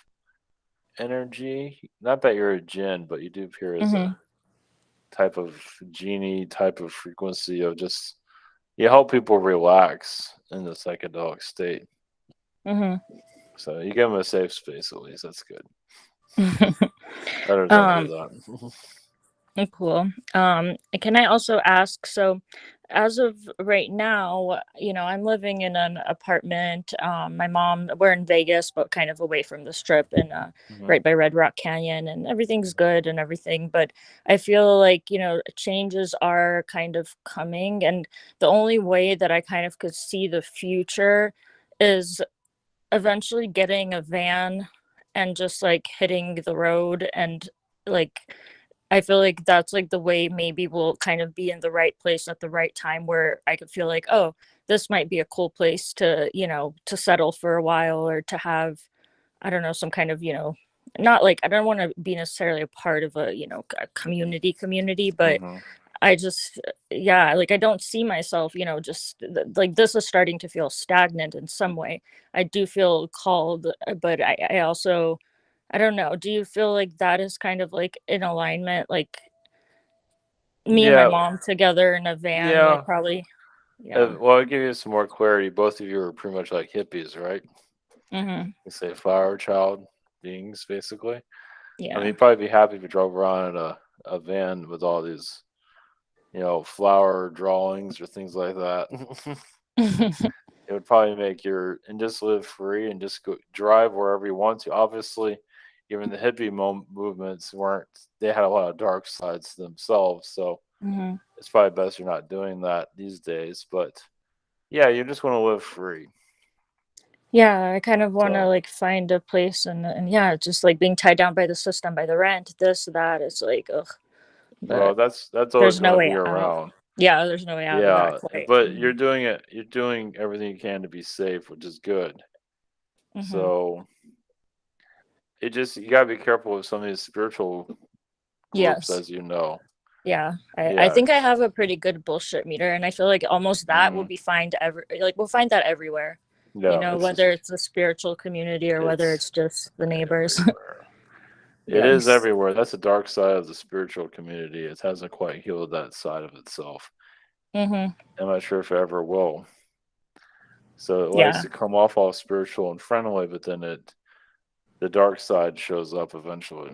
energy. Not that you're a jinn, but you do appear as a Mm-hmm. type of genie type of frequency of just you help people relax in the psychedelic state. Mm-hmm. So you give them a safe space at least. That's good. Better than any of um that. Cool. Can I also ask, so as of right now, you know, I'm living in an apartment. My mom, we're in Vegas, but kind of away from the strip, and Hmm. right by Red Rock Canyon, and everything's good and everything. But I feel like, you know, changes are kind of coming, and the only way that I kind of could see the future is eventually getting a van and just like hitting the road, and like I feel like that's like the way maybe we'll kind of be in the right place at the right time, where I could feel like, oh, this might be a cool place to, you know, to settle for a while, or to have, I don't know, some kind of, you know, not like I don't want to be necessarily a part of a, you know, a community, but Hmm. I just, yeah, like I don't see myself, you know, just like this is starting to feel stagnant in some way. I do feel called, but I also, I don't know. Do you feel like that is kind of like in alignment? Like me and my Yeah, mom together in a van, like yeah. probably, yeah. Well, I'll give you some more clarity. Both of you are pretty much like hippies, right? Mm-hmm. You say flower child beings, basically. I mean, Yeah. you'd probably be happy if you drove around in a van with all these, flower drawings or things like that. It would probably make your and just live free and just go drive wherever you want to. Obviously, even the hippie movements weren't they had a lot of dark sides to themselves, so Hmm. it's probably best you're not doing that these days. But yeah, you just want to live free. Yeah, I kind of want to So like find a place, and yeah, just like being tied down by the system, by the rent, this, that. It's like, ugh, well, but that's always there's going no to way be out. around. Yeah, there's no way out of that Yeah, quite. but Mm-hmm. you're doing everything you can to be safe, which is good. Mm-hmm. So it just you gotta be careful with some of these spiritual groups, Yes. as you know. Yeah, I Yeah. think I have a pretty good bullshit meter, and I feel like almost that will Hmm. be find every like we'll find that everywhere. You Yeah, know, whether it's the spiritual community or whether it's it's just the neighbors. everywhere. It is Yes. everywhere. That's the dark side of the spiritual community. It hasn't quite healed that side of itself. Mm-hmm. I'm not sure if it ever will. So it likes Yeah. to come off all spiritual and friendly, but then the dark side shows up eventually.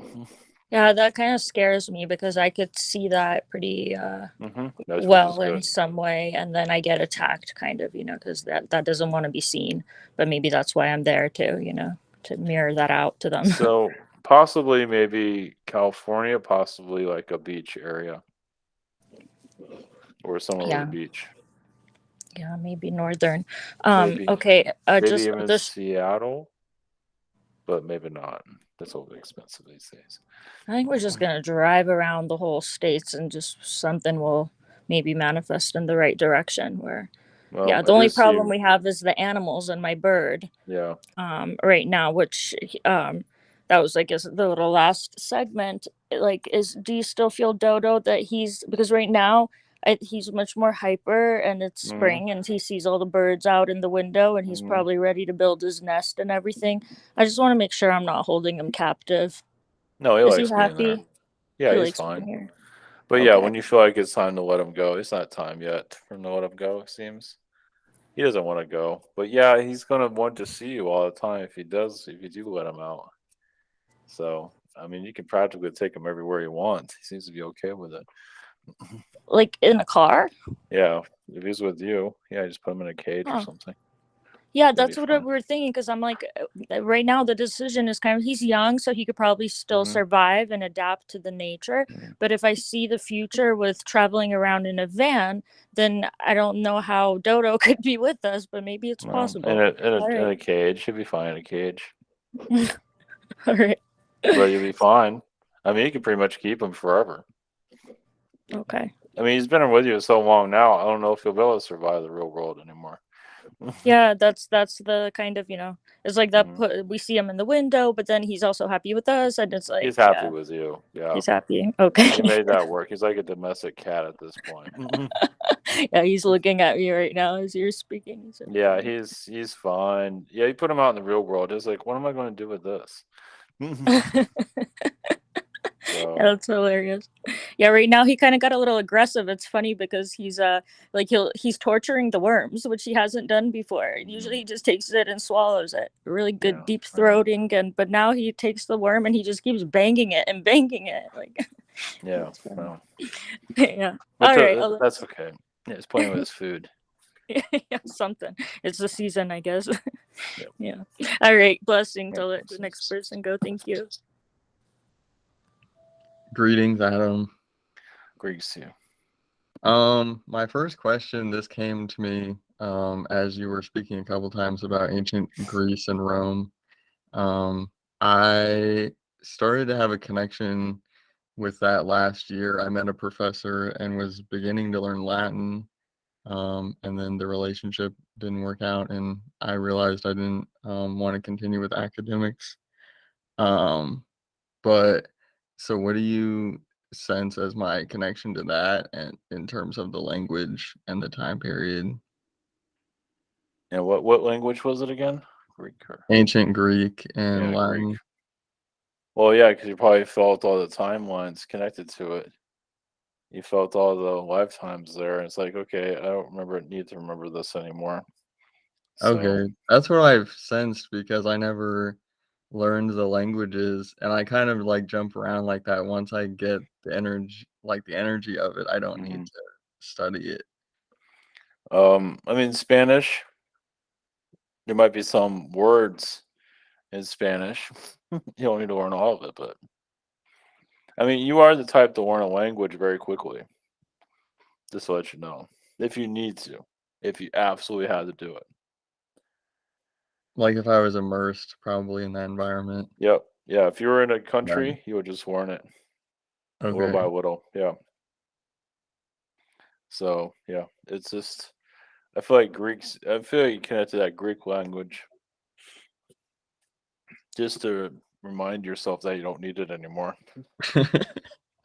Yeah, that kind of scares me because I could see that pretty That's which is well in good. some way, and then I get attacked, kind of, you know, because that doesn't want to be seen. But maybe that's why I'm there too, you know, to mirror that out to them. So possibly maybe California, possibly like a beach area or somewhere with a Yeah. beach. Yeah, maybe northern. Maybe Okay, maybe just even this. Seattle, but maybe not. That's a little expensive these days. I think we're just gonna drive around the whole states, and just something will maybe manifest in the right direction. Where, Well, yeah, I the do only see. problem we have is the animals and my bird. Yeah. Right now, which that was, I guess, the little last segment. Like, is do you still feel Dodo that he's, because right now he's much more hyper, and it's Hmm. spring, and he sees all the birds out in the window, and he's Hmm. probably ready to build his nest and everything. I just want to make sure I'm not holding him captive. No, he Is he likes being there. happy? Yeah, He he's likes fine. being here. But yeah, Okay. when you feel like it's time to let him go, it's not time yet for him to let him go. It seems he doesn't want to go. But yeah, he's gonna want to see you all the time if he does. If you do let him out. So I mean, you can practically take him everywhere you want. He seems to be okay with it. Like in a car? Yeah, if he's with you, yeah, just put him in a cage or Huh. something. Yeah, He'll be that's what fine. we were thinking. Because I'm like, right now the decision is kind of, he's young, so he could probably still Mhm. survive and adapt to the nature. Mhm. But if I see the future with traveling around in a van, then I don't know how Dodo could be with us. But maybe it's No, possible. in All a right. cage, he'll be fine in a cage, All right. but you'll be fine. I mean, you can pretty much keep him forever. Okay. I mean, he's been with you so long now. I don't know if he'll be able to survive the real world anymore. Yeah, that's the kind of, it's like that Mhm. we see him in the window, but then he's also happy with us, and it's like, He's happy yeah, with you. Yeah, he's happy. Okay. he made that work. He's like a domestic cat at this point. Yeah, he's looking at me right now as you're speaking. He's like, Yeah, he's fine. Yeah, you put him out in the real world. It's like, what am I going to do with this? Yeah, So, that's hilarious. Yeah, right now he kind of got a little aggressive. It's funny because he's like he's torturing the worms, which he hasn't done before. Usually he just takes it and swallows it. Really good yeah, deep right. throating, but now he takes the worm and he just keeps banging it and banging it. Like, Yeah, it's funny. well, Yeah. but All right. that's okay. Yeah, he's playing with his food. Yeah, something. It's the season, I guess. Yep. Yeah. All right. Blessings. Yep. I'll let the next person go. Thank you. Greetings, Adam. Greeks too. My first question, this came to me as you were speaking a couple times about ancient Greece and Rome. I started to have a connection with that last year. I met a professor and was beginning to learn Latin, and then the relationship didn't work out, and I realized I didn't want to continue with academics. But so what do you sense as my connection to that and in terms of the language and the time period? And what language was it again? Greek or Ancient Greek and yeah, Greek. Latin. Well, yeah, because you probably felt all the timelines connected to it. You felt all the lifetimes there. And it's like, okay, I don't need to remember this anymore. So, Okay, that's what I've sensed because I never learned the languages and I kind of like jump around like that. Once I get the energy of it, I don't need to study it. I mean, Spanish, there might be some words in Spanish. You don't need to learn all of it, but I mean, you are the type to learn a language very quickly. Just to let you know, if you need to, if you absolutely had to do it. Like if I was immersed probably in that environment. Yep. Yeah. If you were in a Right. country, you would just learn it little by Okay. little. Yeah. So yeah, it's just I feel like I feel like you connect to that Greek language just to remind yourself that you don't need it anymore because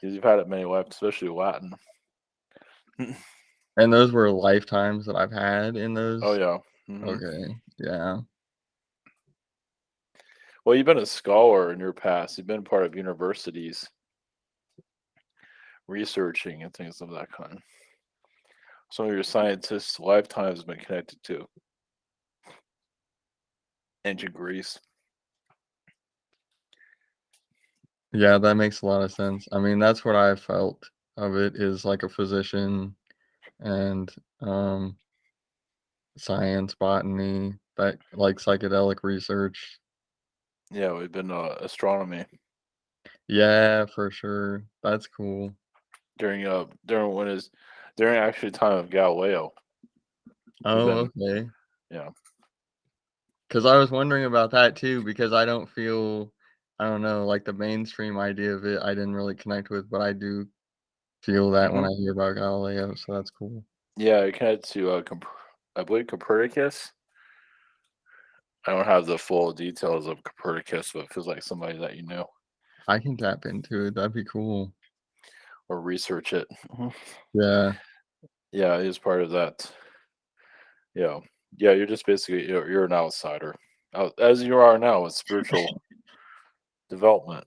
you've had it many lives, especially Latin. And those were lifetimes that I've had in those. Oh yeah. Mhm. Okay. Yeah. Well, you've been a scholar in your past. You've been part of universities, researching and things of that kind. Some of your scientists' lifetimes have been connected to ancient Greece. Yeah, that makes a lot of sense. I mean, that's what I felt of it is like a physician and science, botany, that like psychedelic research. Yeah, we've been astronomy Yeah, for sure. That's cool. during during actually time of Galileo. Oh, been- okay. Yeah. Because I was wondering about that too, because I don't feel, I don't know, like the mainstream idea of it, I didn't really connect with, but I do feel that when I hear about Galileo, so that's cool. Yeah, it connected to I believe Copernicus. I don't have the full details of Copernicus, but it feels like somebody that you know I can tap into it. That'd be cool. or research it. Yeah. Yeah, he is part of that. Yeah, yeah, you're just basically you're an outsider, as you are now with spiritual development.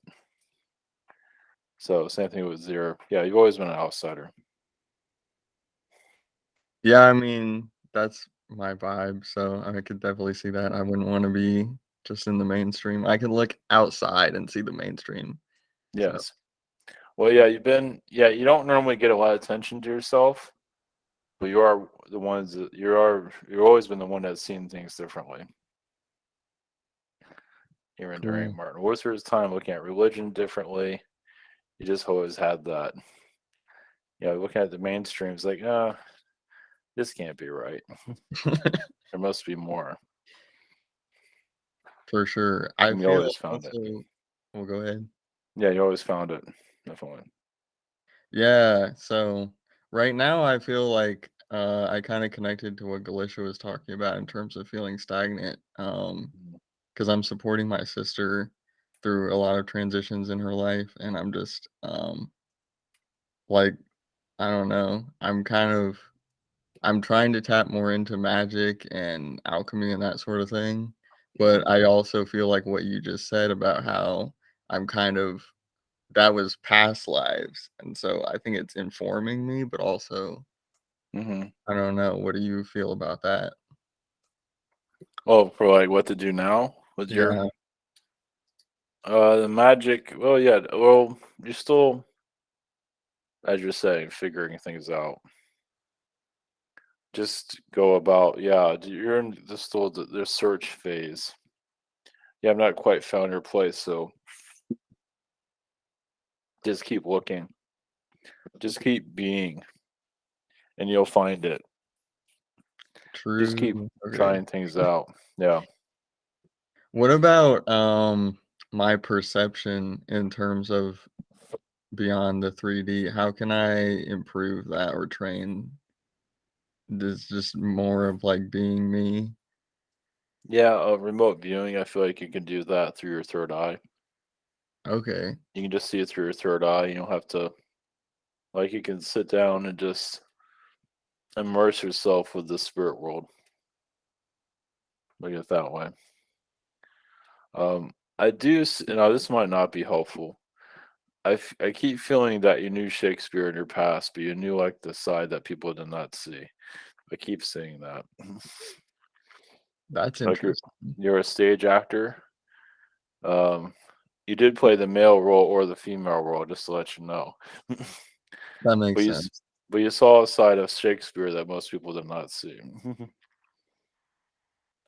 So same thing with your you've always been an outsider. Yeah, I mean, that's my vibe, so I could definitely see that. I wouldn't want to be just in the mainstream. I could look outside and see the mainstream, Yes. Well, yeah, you don't normally get a lot of attention to yourself, but you are the ones that you've always been the one that's seen things differently. Even during Cool. Martin Luther's time, looking at religion differently, you just always had that. Looking at the mainstream, it's like, this can't be right. There must be more. For sure. I And you feel always found it. also, well, go ahead. Yeah, you always found it. Definitely. Yeah, so right now I feel like I kind of connected to what Galicia was talking about in terms of feeling stagnant. Because I'm supporting my sister through a lot of transitions in her life, and I'm just like, I don't know, I'm trying to tap more into magic and alchemy and that sort of thing. But I also feel like what you just said about how I'm that was past lives. And so I think it's informing me, but also, Mm-hmm. I don't know. What do you feel about that? Well, for like what to do now with your Yeah. the magic. Well, yeah. Well, you're still, as you're saying, figuring things out. Just go about. Yeah, you're in the search phase. Yeah, I've not quite found your place, so just keep looking. Just keep being, and you'll find it. Just keep True. Okay. trying things out. Yeah. What about my perception in terms of beyond the 3D? How can I improve that or train this just more of like being me? Yeah, remote viewing, I feel like you can do that through your third eye. Okay. You can just see it through your third eye. You don't have to, like, you can sit down and just immerse yourself with the spirit world. Look at it that way. I do, this might not be helpful. I keep feeling that you knew Shakespeare in your past, but you knew like the side that people did not see. I keep saying that. That's Like interesting. you're a stage actor. You did play the male role or the female role, just to let you know. That makes But sense. but you saw a side of Shakespeare that most people did not see.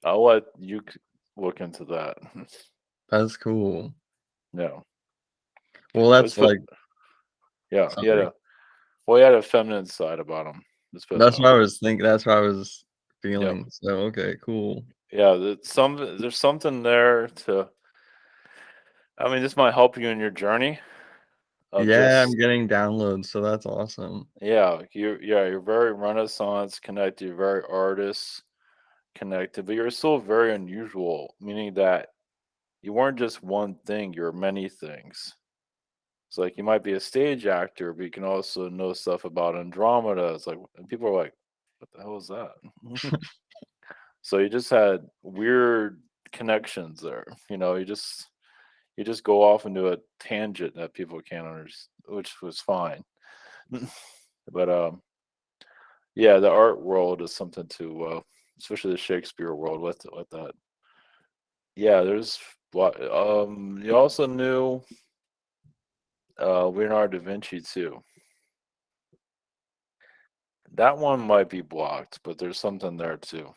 I'll let you look into that. That's cool. No, Well, let's that's put. like, Yeah, sorry. he had a feminine side about him. Let's put it That's that what I way. was thinking. That's what I was Yep. feeling. So, okay, cool. Yeah, there's something there to. I mean, this might help you in your journey of Yeah, I'm just. getting downloads, so that's awesome. Yeah, you're very Renaissance connected, you're very artist connected, but you're still very unusual, meaning that you weren't just one thing, you're many things. It's like you might be a stage actor, but you can also know stuff about Andromeda. It's like, and people are like, what the hell is that? So you just had weird connections there. You just go off into a tangent that people can't understand, which was fine. But yeah, the art world is something to, especially the Shakespeare world. With that, yeah. There's what you also knew Leonardo da Vinci too. That one might be blocked, but there's something there too.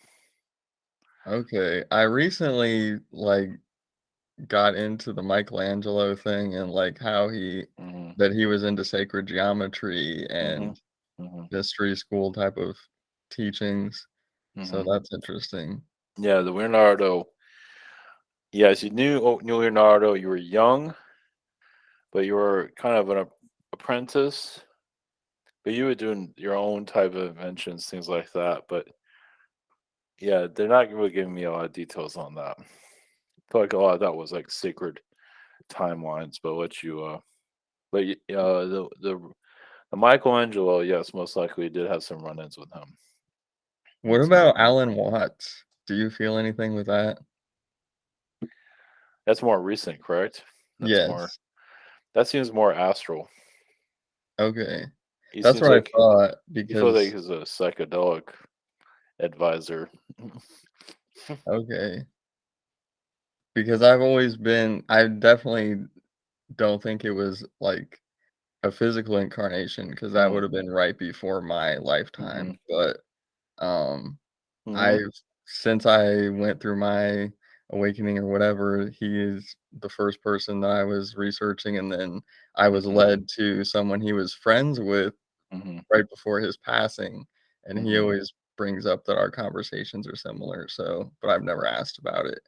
Okay, I recently got into the Michelangelo thing and like how Hmm. that he was into sacred geometry Hmm. and Hmm. history school type of teachings. So Hmm. that's interesting. Yeah, the Leonardo. Yes, you knew Leonardo. You were young, but you were kind of an apprentice. But you were doing your own type of inventions, things like that. But yeah, they're not really giving me a lot of details on that. I feel like a lot of that was like sacred timelines, but the Michelangelo, yes, most likely did have some run-ins with him. What about Alan Watts? Do you feel anything with that? That's more recent, correct? Yes. That seems more astral. Okay. He That's seems what I like thought he feels like because he's a psychedelic advisor. okay. Because I've definitely don't think it was like a physical incarnation because that would have been right before my lifetime. But I've since I went through my awakening or whatever, he is the first person that I was researching, and then I was led to someone he was friends with right before his passing, and he always brings up that our conversations are similar. So, but I've never asked about it.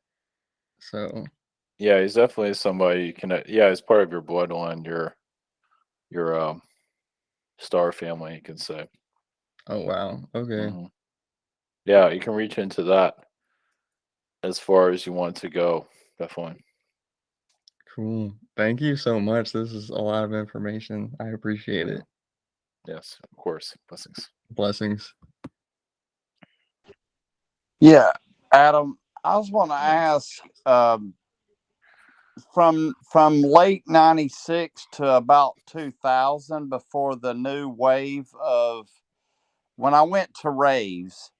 So, Yeah, he's definitely somebody you can. Yeah, he's part of your bloodline, your star family, you can say. oh wow, okay, Yeah, you can reach into that as far as you want to go. Definitely. cool. Thank you so much. This is a lot of information. I appreciate it. Yes, of course. Blessings. Blessings. Yeah, Adam, I was want to ask, from late '96 to about 2000, before the new wave of when I went to raves.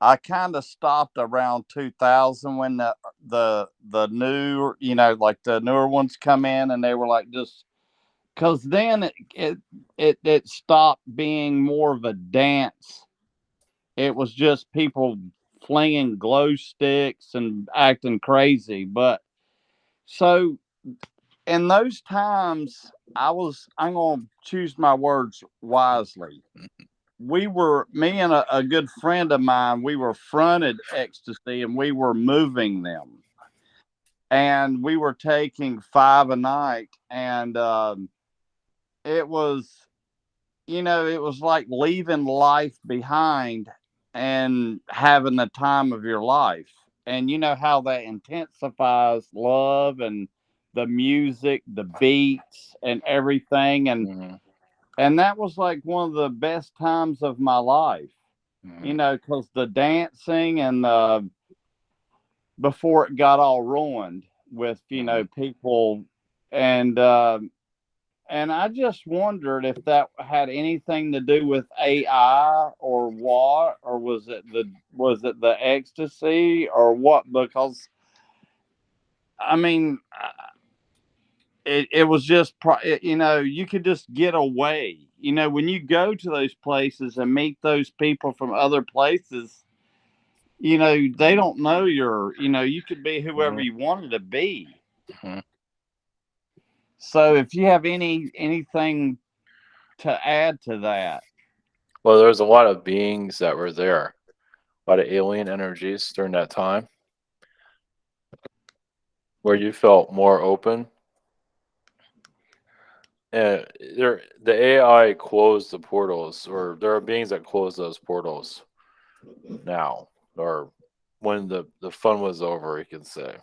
I kind of stopped around 2000 when the new, like the newer ones come in, and they were like, just because then it stopped being more of a dance. It was just people flinging glow sticks and acting crazy. But so in those times, I'm going to choose my words wisely. Me and a good friend of mine, we were fronted ecstasy, and we were moving them. And we were taking 5 a night. And it was, it was like leaving life behind and having the time of your life. And you know how that intensifies love and the music, the beats, and everything. And that was like one of the best times of my life, because the dancing and before it got all ruined with, people. And I just wondered if that had anything to do with AI or what, or was it the ecstasy or what? Because I mean, it was just, you could just get away. When you go to those places and meet those people from other places, they don't know you could be whoever you wanted to be. So if you have anything to add to that. Well, there was a lot of beings that were there, a lot of alien energies during that time, where you felt more open. And the AI closed the portals, or there are beings that close those portals now, or when the fun was over, you can say.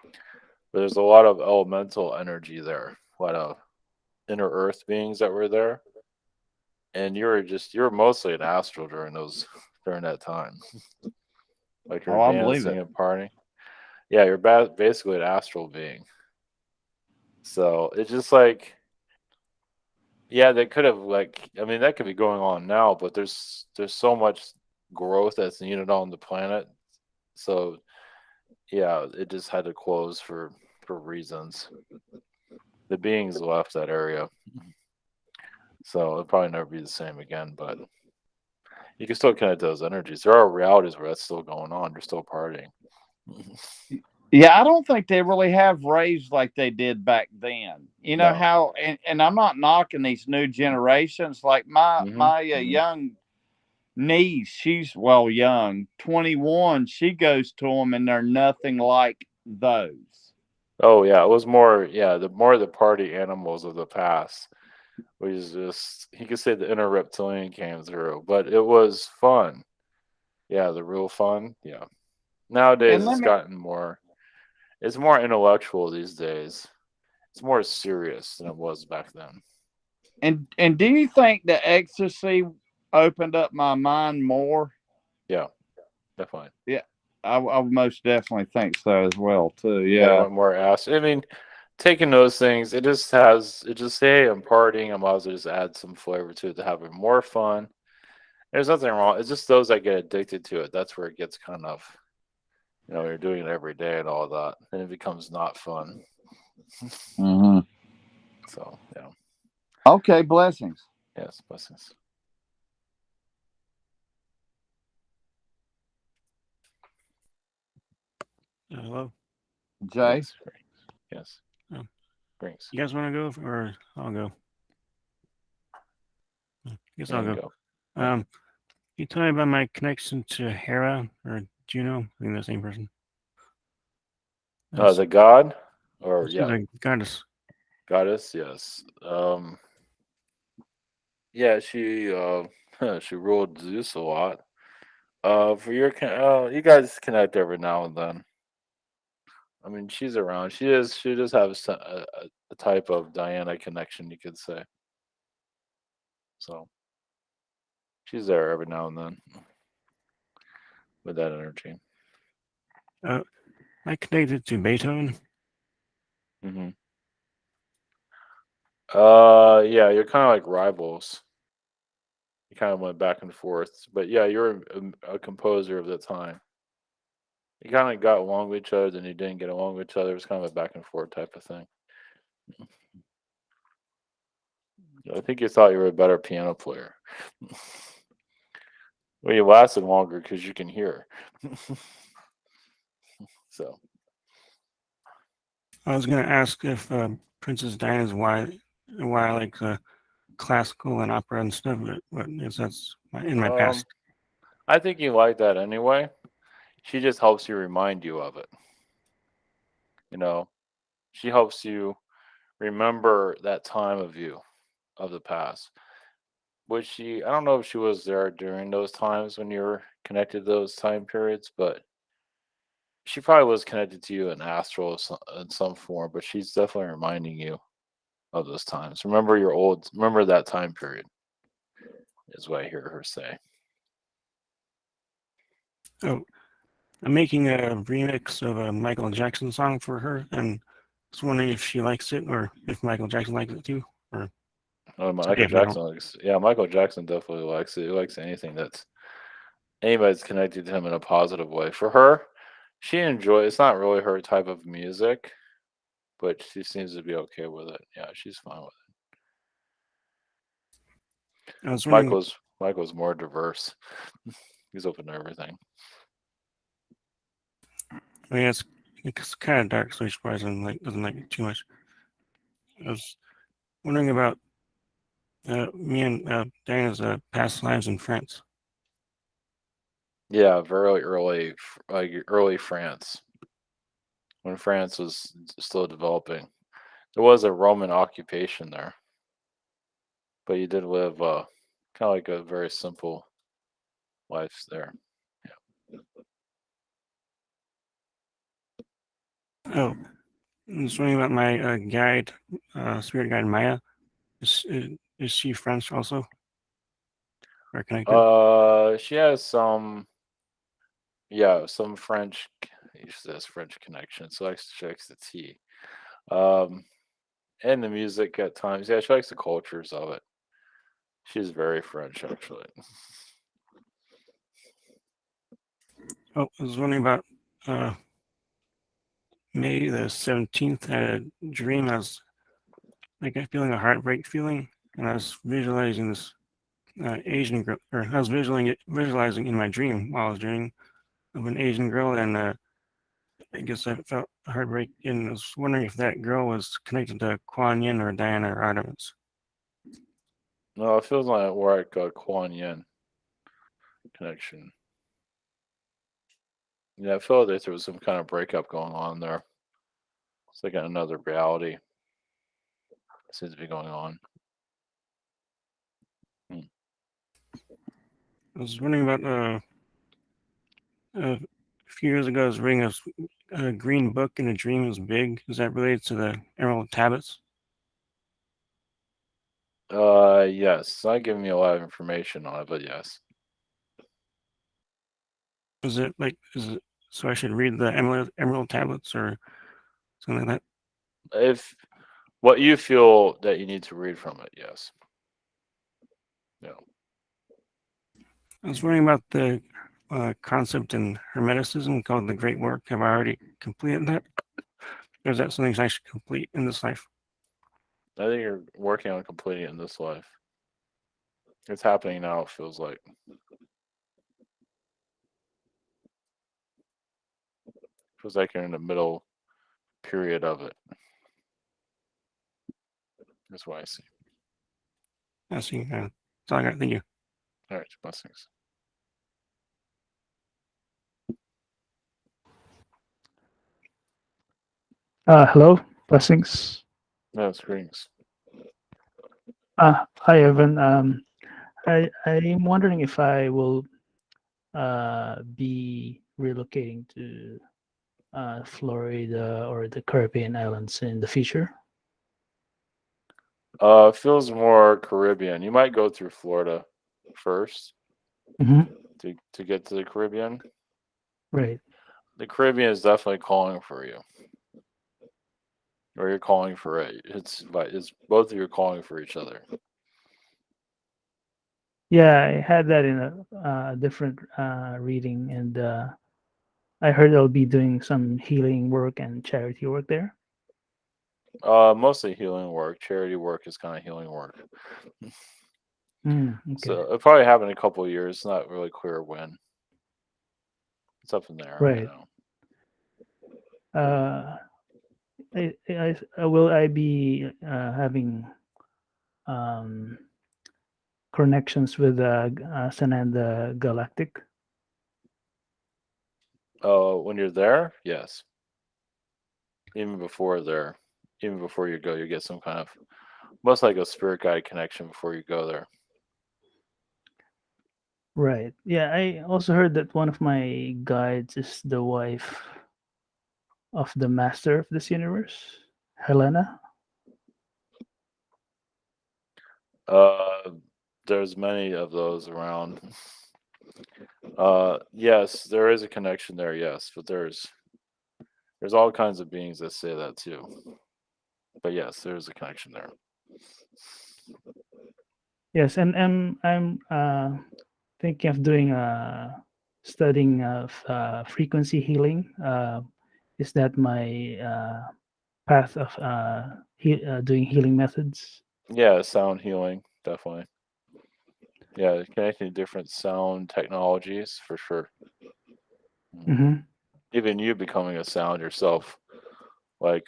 But there's a lot of elemental energy there, a lot of inner earth beings that were there. And you're mostly an astral during that time. Like you're Oh, I believe dancing it. and partying. Yeah, you're basically an astral being. So it's just like, yeah, they could have that could be going on now, but there's so much growth that's needed on the planet. So yeah, it just had to close for reasons. The beings left that area, so it'll probably never be the same again. But you can still connect those energies. There are realities where that's still going on. You're still partying. Yeah, I don't think they really have raves like they did back then. You know No. how, and I'm not knocking these new generations. Like my young niece, she's young, 21. She goes to them, and they're nothing like those. Oh yeah, it was more the party animals of the past. Which is just, you could say, the inner reptilian came through, but it was fun. Yeah, the real fun. Yeah. Nowadays And let it's me, gotten more. It's more intellectual these days. It's more serious than it was back then. and do you think the ecstasy opened up my mind more? Yeah, definitely. Yeah, I most definitely think so as well too. Yeah, I Yeah. want more acid. I mean, taking those things, hey, I'm partying. I might as well just add some flavor to it to have it more fun. There's nothing wrong. It's just those that get addicted to it. That's where it gets kind of, you're doing it every day and all that, and it becomes not fun. Mm-hmm. So yeah, Okay, blessings. yes, blessings. Hello. Jay. Yes, yes. Oh. Greens. You guys want to go or I'll go? I guess I'll And go. go. Can you tell me about my connection to Hera or Juno? I think the same person. The god, or She's yeah, a goddess. goddess. Yes. Yeah, she she ruled Zeus a lot. For you guys connect every now and then. I mean, she's around. She does have a type of Diana connection, you could say. So she's there every now and then with that energy. I connected to Beethoven. hmm Yeah, you're kind of like rivals. You kind of went back and forth, but yeah, you're a composer of the time. You kind of got along with each other, then you didn't get along with each other. It was kind of a back and forth type of thing. I think you thought you were a better piano player. Well, you lasted longer because you can hear. So, I was gonna ask if Princess Diana's why I like classical and opera and stuff, but yes, that's in my past. I think you like that anyway. She just helps you remind you of it. You know, she helps you remember that time of you of the past. I don't know if she was there during those times when you were connected to those time periods, but she probably was connected to you in astral in some form, but she's definitely reminding you of those times. Remember that time period, is what I hear her say. Oh, I'm making a remix of a Michael Jackson song for her, and I was wondering if she likes it or if Michael Jackson likes it too. Or Michael if they don't. Jackson yeah, Michael Jackson definitely likes it. He likes anything that's anybody's connected to him in a positive way. For her, she enjoys. It's not really her type of music, but she seems to be okay with it. Yeah, she's fine with I was it. wondering. Michael's more diverse. He's open to everything. I mean, it's kind of dark, so she probably doesn't like it too much. I was wondering about me and Diana's past lives in France. Yeah, very early, like early France, when France was still developing. There was a Roman occupation there, but you did live kind of like a very simple life there. Oh, I was wondering about my guide, spirit guide Maya. Is she French also? Or connected? She has some French. She has French connection, so she likes the tea. Um, and the music at times. Yeah, she likes the cultures of it. She's very French, actually. Oh, I was wondering about May the 17th. I had a dream. I was like feeling a heartbreak feeling, and I was visualizing this Asian girl, or I was visualizing in my dream while I was dreaming of an Asian girl, and I guess I felt a heartbreak, and I was wondering if that girl was connected to Kuan Yin or Diana or Artemis. No, it feels like a Kuan Yin connection. Yeah, I feel like there was some kind of breakup going on there. It's like another reality seems to be going on. I was wondering about a few years ago, I was reading a green book in a dream. It was big. Is that related to the Emerald Tablets? Yes. It's not giving me a lot of information on it, but yes. Is it so I should read the Emerald Tablets or something like that? If what you feel that you need to read from it, yes. Yeah. I was wondering about the concept in Hermeticism called the Great Work. Have I already completed that? Or is that something I should complete in this life? I think you're working on completing it in this life. It's happening now, it feels like. Feels like you're in the middle period of it. That's what I see. I see. That's all I got. Thank you. All right, blessings. Hello, blessings. No, it's greetings. Hi, Evan. I'm wondering if I will be relocating to Florida or the Caribbean islands in the future. It feels more Caribbean. You might go through Florida first Hmm. to get to the Caribbean. Right. The Caribbean is definitely calling for you. Or you're calling for it. It's both of you are calling for each other. Yeah, I had that in a different reading, and I heard I'll be doing some healing work and charity work there. Mostly healing work. Charity work is kind of healing work. Okay. So it'll probably happen in a couple of years. It's not really clear when. It's up in there. Right. Will I be having connections with Sun and the Galactic? When you're there, yes. Even before you go, you get some kind of most like a spirit guide connection before you go there. Right. Yeah, I also heard that one of my guides is the wife of the master of this universe, Helena. There's many of those around. Yes, there is a connection there, yes, but there's all kinds of beings that say that too. But yes, there's a connection there. Yes, and I'm thinking of doing studying of frequency healing. Is that my path of doing healing methods? Yeah, sound healing, definitely. Yeah, connecting to different sound technologies for sure. Mm-hmm. Even you becoming a sound yourself, like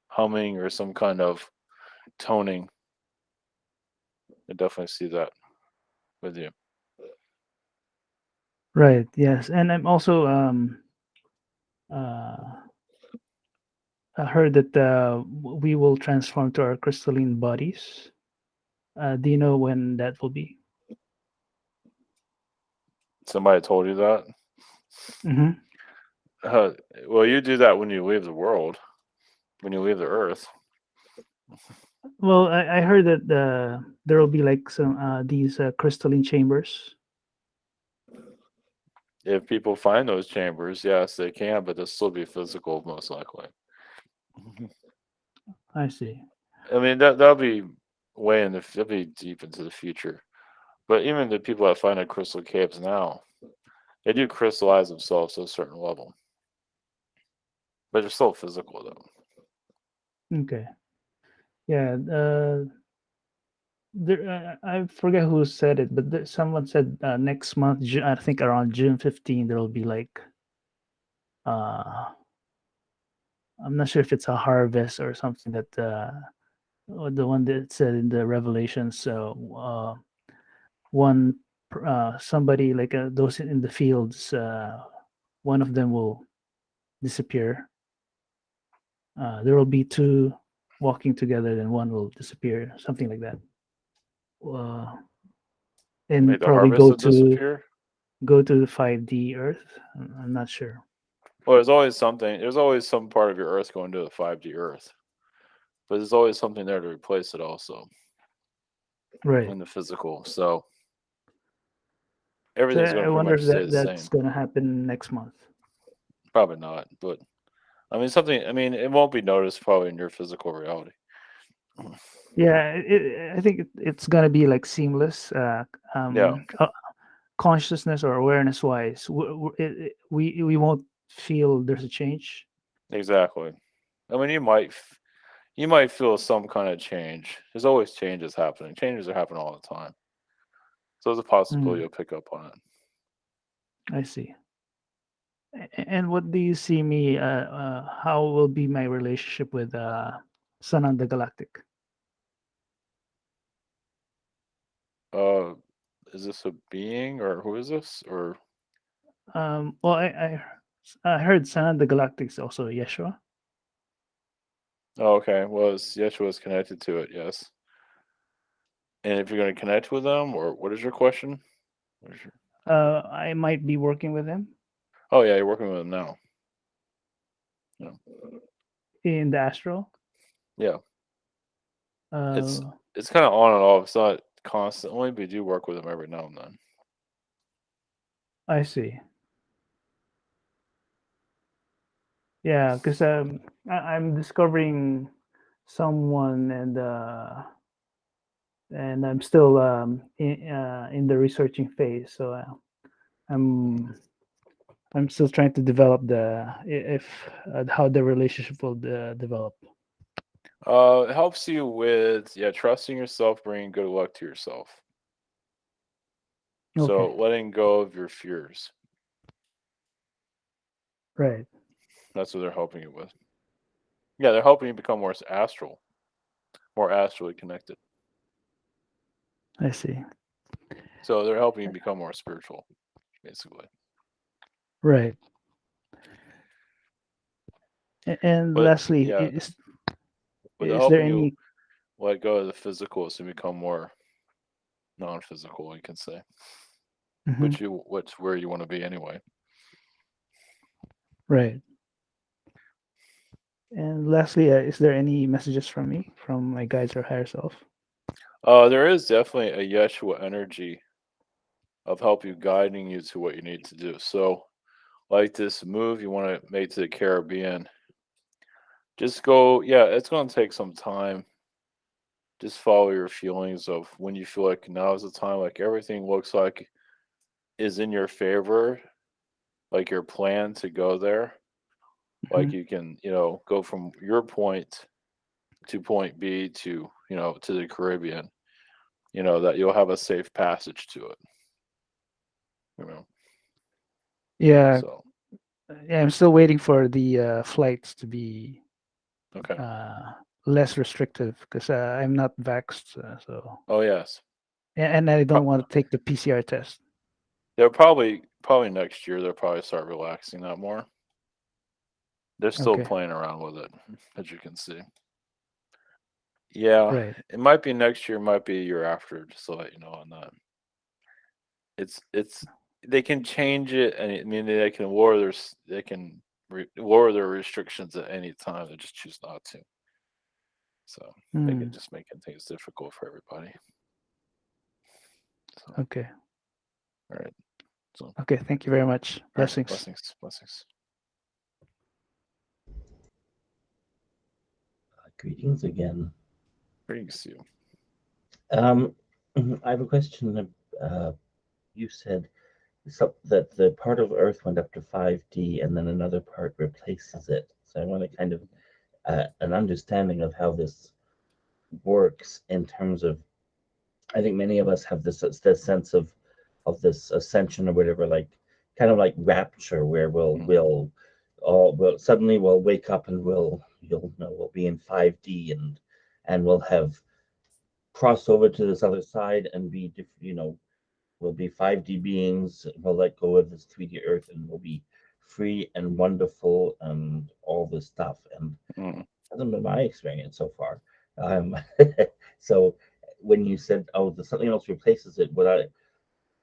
humming or some kind of toning. I definitely see that with you. Right. Yes, and I'm also I heard that we will transform to our crystalline bodies. Do you know when that will be? Somebody told you that? Mm-hmm. Well, you do that when you leave the world, when you leave the earth. Well, I heard that there will be like some these crystalline chambers. If people find those chambers, yes, they can, but they'll still be physical, most likely. I see. I mean, that'll be that'll be deep into the future. But even the people that find the crystal caves now, they do crystallize themselves to a certain level. But they're still physical, though. Okay. Yeah. There, I forget who said it, but someone said next month, I think around June 15, there will be like, I'm not sure if it's a harvest or something that or the one that said in the Revelation. So somebody like those in the fields, one of them will disappear. There will be two walking together, then one will disappear, something like that. And Wait, the probably harvest will disappear? go to the 5D Earth. I'm not sure. Well, there's always something. There's always some part of your Earth going to the 5D Earth. But there's always something there to replace it also. Right. In the physical. So So everything's going I to pretty wonder much if stay the that's same. going to happen next month. Probably not. But I mean, it won't be noticed probably in your physical reality. Yeah, I think it's going to be like seamless. Yeah. Consciousness or awareness wise, we won't feel there's a change. Exactly. I mean, you might feel some kind of change. There's always changes happening. Changes are happening all the time. So there's a possibility you'll pick up on it. I see. And what do you see me? How will be my relationship with Sun on the Galactic? Is this a being or who is this? Or Well, I heard Sun on the Galactic is also Yeshua. oh, okay. Well, Yeshua is connected to it, yes. And if you're going to connect with them, or what is your question? What is your... I might be working with him Oh yeah, you're working with them now. Yeah. in the astral. Yeah. Uh, It's kind of on and off. It's not constantly, but you do work with them every now and then. I see. Yeah, because I'm discovering someone, and I'm still in the researching phase. So I'm still trying to develop if how the relationship will develop. It helps you with trusting yourself, bringing good luck to yourself. So Okay. letting go of your fears. Right. That's what they're helping you with. Yeah, they're helping you become more astral, more astrally connected. I see. So they're helping you become more spiritual, basically. Right. And But lastly, yeah, is but they're there helping you any? let go of the physical to become more non-physical, you can say. Mhm. What's where you want to be anyway. Right. And lastly, is there any messages from me, from my guides or higher self? There is definitely a Yeshua energy of help you guiding you to what you need to do. So, like this move you want to make to the Caribbean, just go. Yeah, it's going to take some time. Just follow your feelings of when you feel like now is the time. Like everything looks like is in your favor. Like your plan to go there. Like Mhm. you can, go from your point to point B to, to the Caribbean. That you'll have a safe passage to it. Yeah, So yeah. I'm still waiting for the flights to be okay. less restrictive because I'm not vaxxed. So Oh yes. and I don't Pro- want to take the PCR test. They'll probably next year they'll probably start relaxing that more. They're still Okay. playing around with it, as you can see. Yeah, Right. it might be next year, might be a year after, just to let you know on that. It's they can change it, and I mean they can lower lower their restrictions at any time. They just choose not to. So they can just making things difficult for everybody. So, Okay. all right. So Okay. Thank you very much. all right, Blessings. blessings. Greetings again. Greetings to you. I have a question. You said that the part of Earth went up to 5D and then another part replaces it. So I want a kind of an understanding of how this works in terms of. I think many of us have this sense of this ascension or whatever, like kind of like rapture, where we'll suddenly we'll wake up and we'll be in 5D and we'll have crossed over to this other side and we'll be 5D beings. We'll let go of this 3D Earth and we'll be free and wonderful and all this stuff. And hasn't been my experience so far. So when you said, "Oh, something else replaces it,"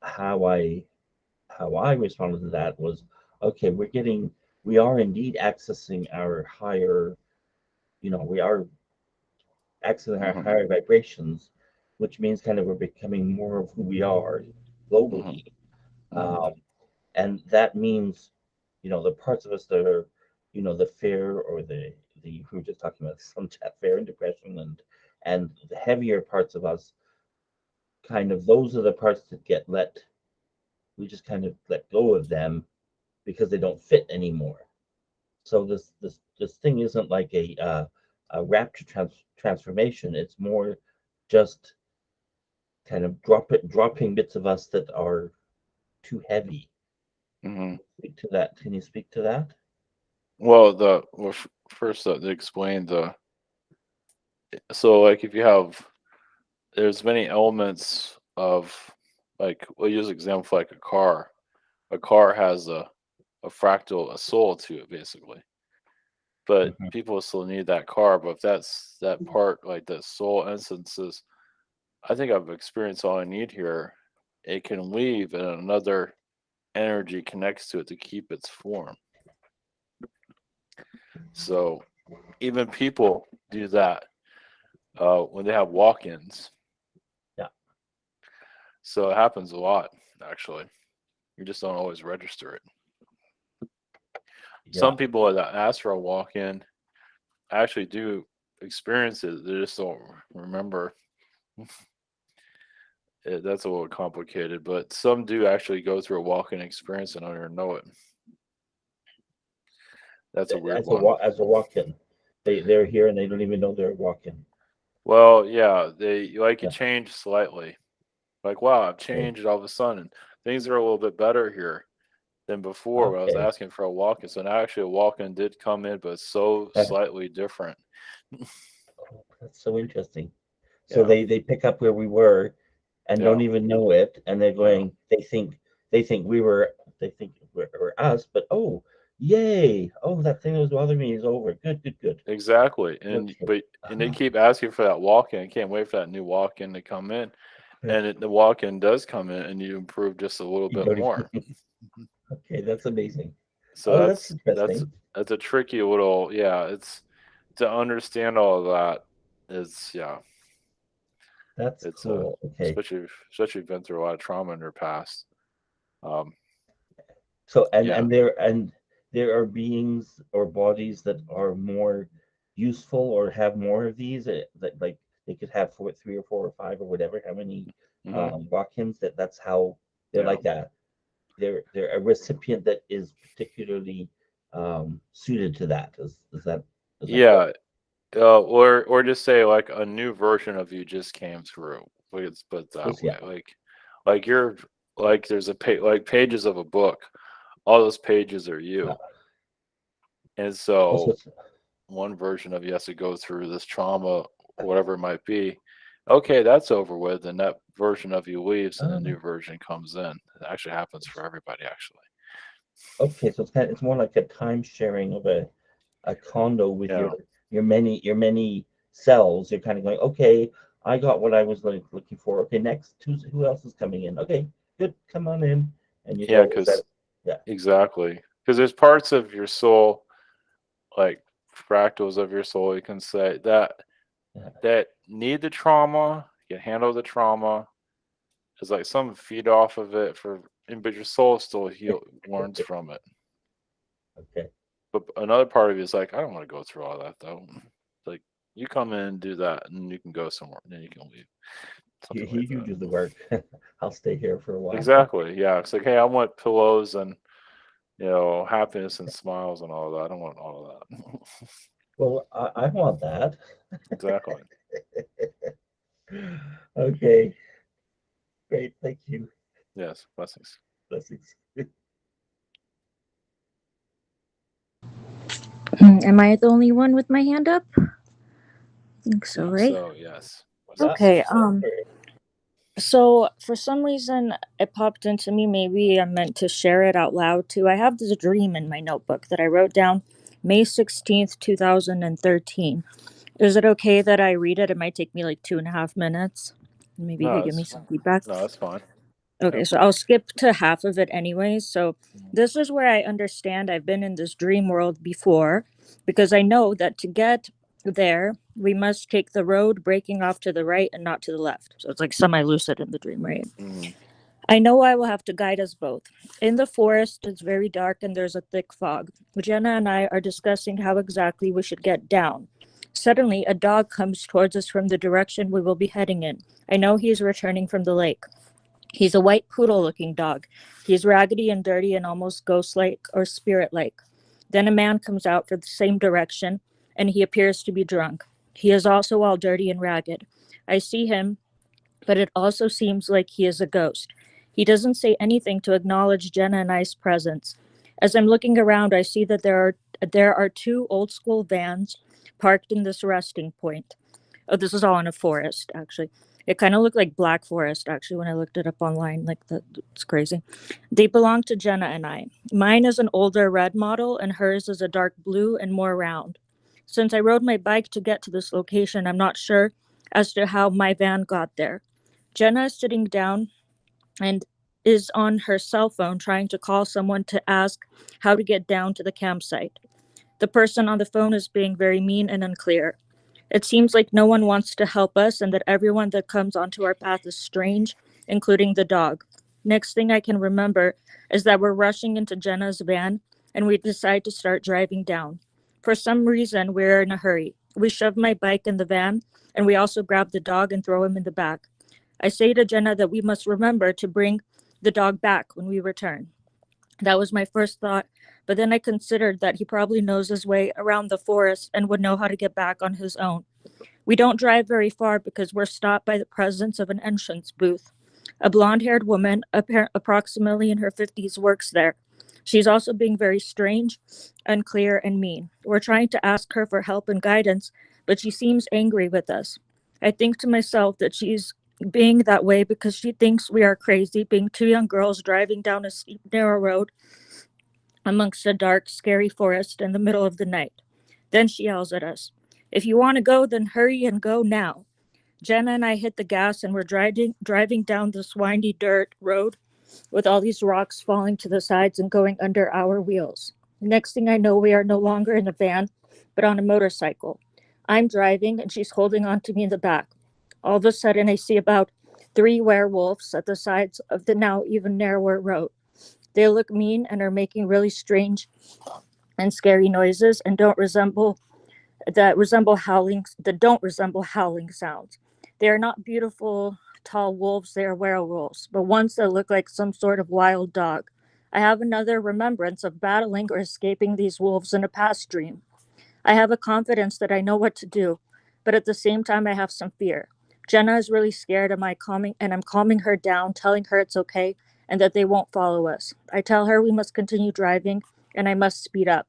how I responded to that was, okay, we are indeed accessing our higher, we are accessing our higher vibrations, which means kind of we're becoming more of who we are globally. And that means, the parts of us that are, the fear or the we were just talking about some chat, fear and depression, and the heavier parts of us, kind of those are the parts that we just kind of let go of them because they don't fit anymore. So this thing isn't like rapture transformation. It's more just kind of dropping bits of us that are too heavy. Hmm. Speak to that. Can you speak to that? Well, first to explain so like if you have there's many elements of like we'll use example for like a car. A car has a fractal, a soul to it basically. But Mhm. people still need that car. But if that's that part, like the soul instances, I think I've experienced all I need here. It can leave and another energy connects to it to keep its form. So even people do that when they have walk-ins. Yeah. So it happens a lot, actually. You just don't always register it. Yeah. Some people that astral walk-in actually do experience it. They just don't remember. That's a little complicated, but some do actually go through a walk-in experience and don't even know it. That's a weird one. As a walk-in, they're here and they don't even know they're walking. Well, yeah, they like it Yeah. changed slightly. Like, wow, I've Okay. changed all of a sudden. Things are a little bit better here than before when I was Okay. asking for a walk-in. So now actually a walk-in did come in, but so slightly different. Oh, that's so interesting. So Yeah. they pick up where we were and Yeah. don't even know it, and they're going. They think they think we're us, but oh, yay! Oh, that thing that was bothering me is over. Good. Exactly. And Okay. they keep asking for that walk-in. I can't wait for that new walk-in to come in. And the walk-in does come in and you improve just a little You bit don't more. even- Okay, that's amazing. So Oh, that's interesting. that's a tricky little it's to understand all of that is That's it's cool. Okay. especially if you've been through a lot of trauma in your past. So Yeah. and there are beings or bodies that are more useful or have more of these that like they could have three or four or five or whatever how many Mhm. Watkins that's how they're Yeah. like that. They're a recipient that is particularly suited to that. Is that Yeah. Or just say like a new version of you just came through. Let's put it that yeah. way. Like you're like there's like pages of a book. All those pages are you. Yeah. And Also, so one version of you has to go through this trauma, whatever it might be. Okay, that's over with, and that version of you leaves, and a new version comes in. It actually happens for everybody, actually. okay, so it's more like a time sharing of a condo with Yeah. your many cells. You're kind of going, okay, I got what I was looking for. Okay, next, who else is coming in? Okay, good, come on in, and you Yeah, go. Is that yeah? exactly. Because there's parts of your soul, like fractals of your soul, you can say that need the trauma, can handle the trauma. It's like some feed off of it but your soul still learns from it. Okay. But another part of you is like, I don't want to go through all that though. Like you come in and do that, and you can go somewhere, and then you can leave. Something like You that. do the work. I'll stay here for a while. Exactly. Yeah. It's like, hey, I want pillows and happiness and smiles and all of that. I don't want all of that. Well, I want that. Exactly. Okay, great. Thank you. Yes. Blessings. Blessings. Am I the only one with my hand up? I think so, right? So yes. Okay. So for some reason it popped into me. Maybe I'm meant to share it out loud too. I have this dream in my notebook that I wrote down May 16th, 2013. Is it okay that I read it? It might take me like 2.5 minutes. Maybe you could give me some feedback. No, that's fine. Okay, Yep. so I'll skip to half of it anyways. So this is where I understand I've been in this dream world before, because I know that to get there, we must take the road breaking off to the right and not to the left. So it's like semi-lucid in the dream, right? I know I will have to guide us both. In the forest, it's very dark and there's a thick fog. Jenna and I are discussing how exactly we should get down. Suddenly, a dog comes towards us from the direction we will be heading in. I know he is returning from the lake. He's a white poodle-looking dog. He's raggedy and dirty and almost ghost-like or spirit-like. Then a man comes out for the same direction, and he appears to be drunk. He is also all dirty and ragged. I see him, but it also seems like he is a ghost. He doesn't say anything to acknowledge Jenna and I's presence. As I'm looking around, I see that there are two old school vans parked in this resting point. Oh, this is all in a forest, actually. It kind of looked like Black Forest, actually, when I looked it up online. Like, it's crazy. They belong to Jenna and I. Mine is an older red model, and hers is a dark blue and more round. Since I rode my bike to get to this location, I'm not sure as to how my van got there. Jenna is sitting down and is on her cell phone trying to call someone to ask how to get down to the campsite. The person on the phone is being very mean and unclear. It seems like no one wants to help us and that everyone that comes onto our path is strange, including the dog. Next thing I can remember is that we're rushing into Jenna's van and we decide to start driving down. For some reason, we're in a hurry. We shove my bike in the van and we also grab the dog and throw him in the back. I say to Jenna that we must remember to bring the dog back when we return. That was my first thought, but then I considered that he probably knows his way around the forest and would know how to get back on his own. We don't drive very far because we're stopped by the presence of an entrance booth. A blonde-haired woman, approximately in her 50s, works there. She's also being very strange, unclear, and mean. We're trying to ask her for help and guidance, but she seems angry with us. I think to myself that she's being that way because she thinks we are crazy, being two young girls driving down a steep, narrow road amongst a dark, scary forest in the middle of the night. Then she yells at us, "If you want to go, then hurry and go now." Jenna and I hit the gas and we're driving down this windy dirt road with all these rocks falling to the sides and going under our wheels. Next thing I know, we are no longer in a van, but on a motorcycle. I'm driving and she's holding on to me in the back. All of a sudden, I see about 3 werewolves at the sides of the now even narrower road. They look mean and are making really strange and scary noises and don't resemble howling sounds. They are not beautiful, tall wolves, they are werewolves, but ones that look like some sort of wild dog. I have another remembrance of battling or escaping these wolves in a past dream. I have a confidence that I know what to do, but at the same time, I have some fear. Jenna is really scared and I'm calming her down, telling her it's okay and that they won't follow us. I tell her we must continue driving and I must speed up.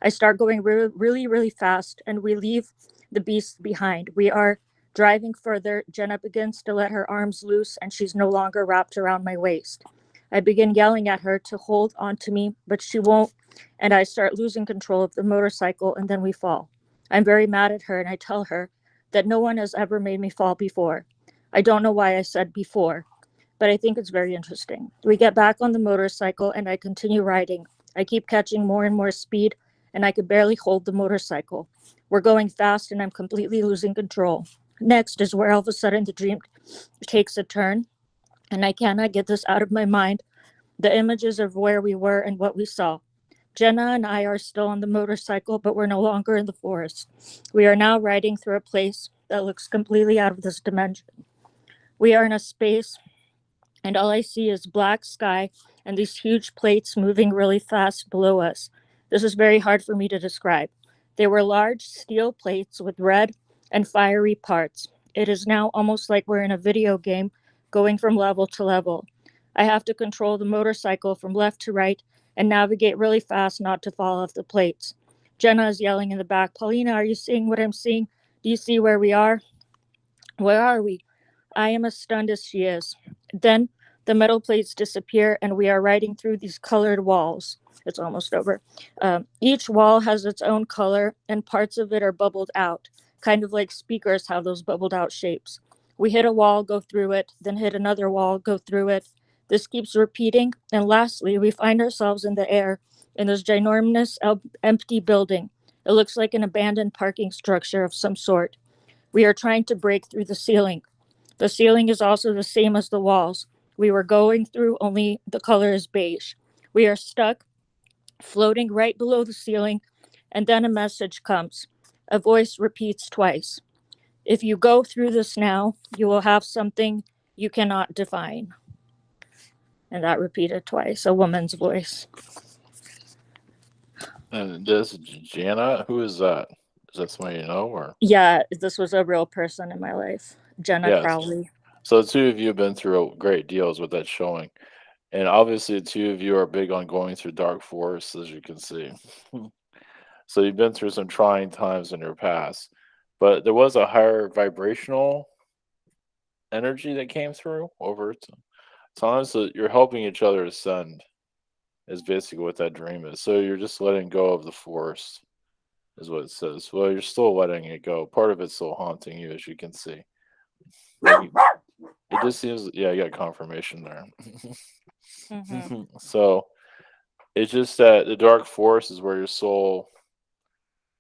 I start going really, really fast and we leave the beasts behind. We are driving further. Jenna begins to let her arms loose and she's no longer wrapped around my waist. I begin yelling at her to hold on to me, but she won't, and I start losing control of the motorcycle and then we fall. I'm very mad at her and I tell her that no one has ever made me fall before. I don't know why I said before, but I think it's very interesting. We get back on the motorcycle and I continue riding. I keep catching more and more speed and I could barely hold the motorcycle. We're going fast and I'm completely losing control. Next is where all of a sudden the dream takes a turn and I cannot get this out of my mind. The images of where we were and what we saw. Jenna and I are still on the motorcycle, but we're no longer in the forest. We are now riding through a place that looks completely out of this dimension. We are in a space, and all I see is black sky and these huge plates moving really fast below us. This is very hard for me to describe. They were large steel plates with red and fiery parts. It is now almost like we're in a video game going from level to level. I have to control the motorcycle from left to right and navigate really fast not to fall off the plates. Jenna is yelling in the back, "Paulina, are you seeing what I'm seeing? Do you see where we are?" Where are we? I am as stunned as she is. Then the metal plates disappear and we are riding through these colored walls. It's almost over. Each wall has its own color and parts of it are bubbled out, kind of like speakers have those bubbled out shapes. We hit a wall, go through it, then hit another wall, go through it. This keeps repeating, and lastly, we find ourselves in the air in this ginormous empty building. It looks like an abandoned parking structure of some sort. We are trying to break through the ceiling. The ceiling is also the same as the walls. We were going through, only the color is beige. We are stuck, floating right below the ceiling, and then a message comes. A voice repeats twice. "If you go through this now, you will have something you cannot define." And that repeated twice, a woman's voice. And this Jana, who is that? Is that somebody you know, or? Yeah, this was a real person in my life, Jenna Yes. Crowley. So the two of you have been through great deals with that showing. And obviously, the two of you are big on going through dark forests, as you can see. So you've been through some trying times in your past. But there was a higher vibrational energy that came through over time. So you're helping each other ascend, is basically what that dream is. So you're just letting go of the forest, is what it says. Well, you're still letting it go. Part of it's still haunting you, as you can see. It just seems, yeah, I got confirmation there. So it's just that the dark forest is where your soul,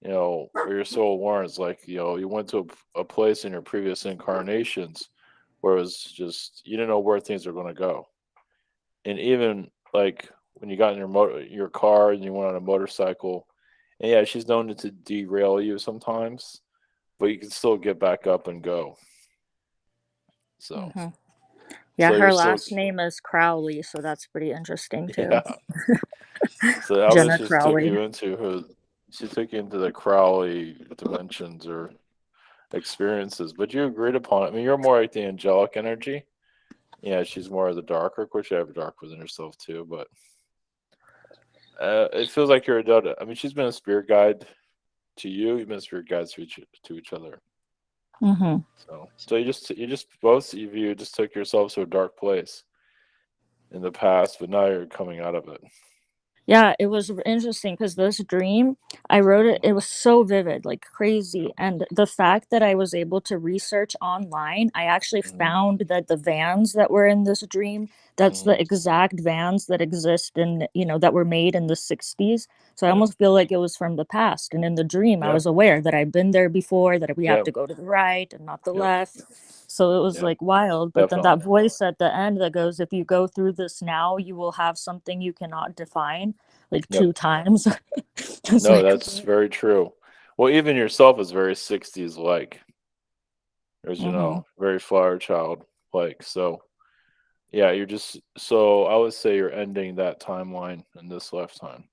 where your soul learns. Like, you went to a place in your previous incarnations where it was just, you didn't know where things are going to go. And even like when you got in your car and you went on a motorcycle, and yeah, she's known to derail you sometimes, but you can still get back up and go. So, yeah, so her you're last still, name is Crowley, so that's pretty interesting too. yeah. So Jenna Alice just Crowley. she took you into the Crowley dimensions or experiences, but you agreed upon it. I mean, you're more like the angelic energy. Yeah, she's more of the darker, which you have dark within herself too, but it feels like you're a Dota. I mean, she's been a spirit guide to you. You've been spirit guides to each other. So you just both of you just took yourselves to a dark place in the past, but now you're coming out of it. Yeah, it was interesting because this dream, I wrote it, it was so vivid, like crazy. And the fact that I was able to research online, I actually found that the vans that were in this dream, that's the exact vans that exist in, that were made in the 60s. So I almost feel like it was from the past. And in the dream, I was aware that I've been there before, that we have to go to the right and not the left. So it was like wild. But then that voice at the end that goes, if you go through this now, you will have something you cannot define, like 2 times. No, like, that's very true. Well, even yourself is very 60s like. As very flower child like. So yeah, you're just, so I would say you're ending that timeline in this lifetime.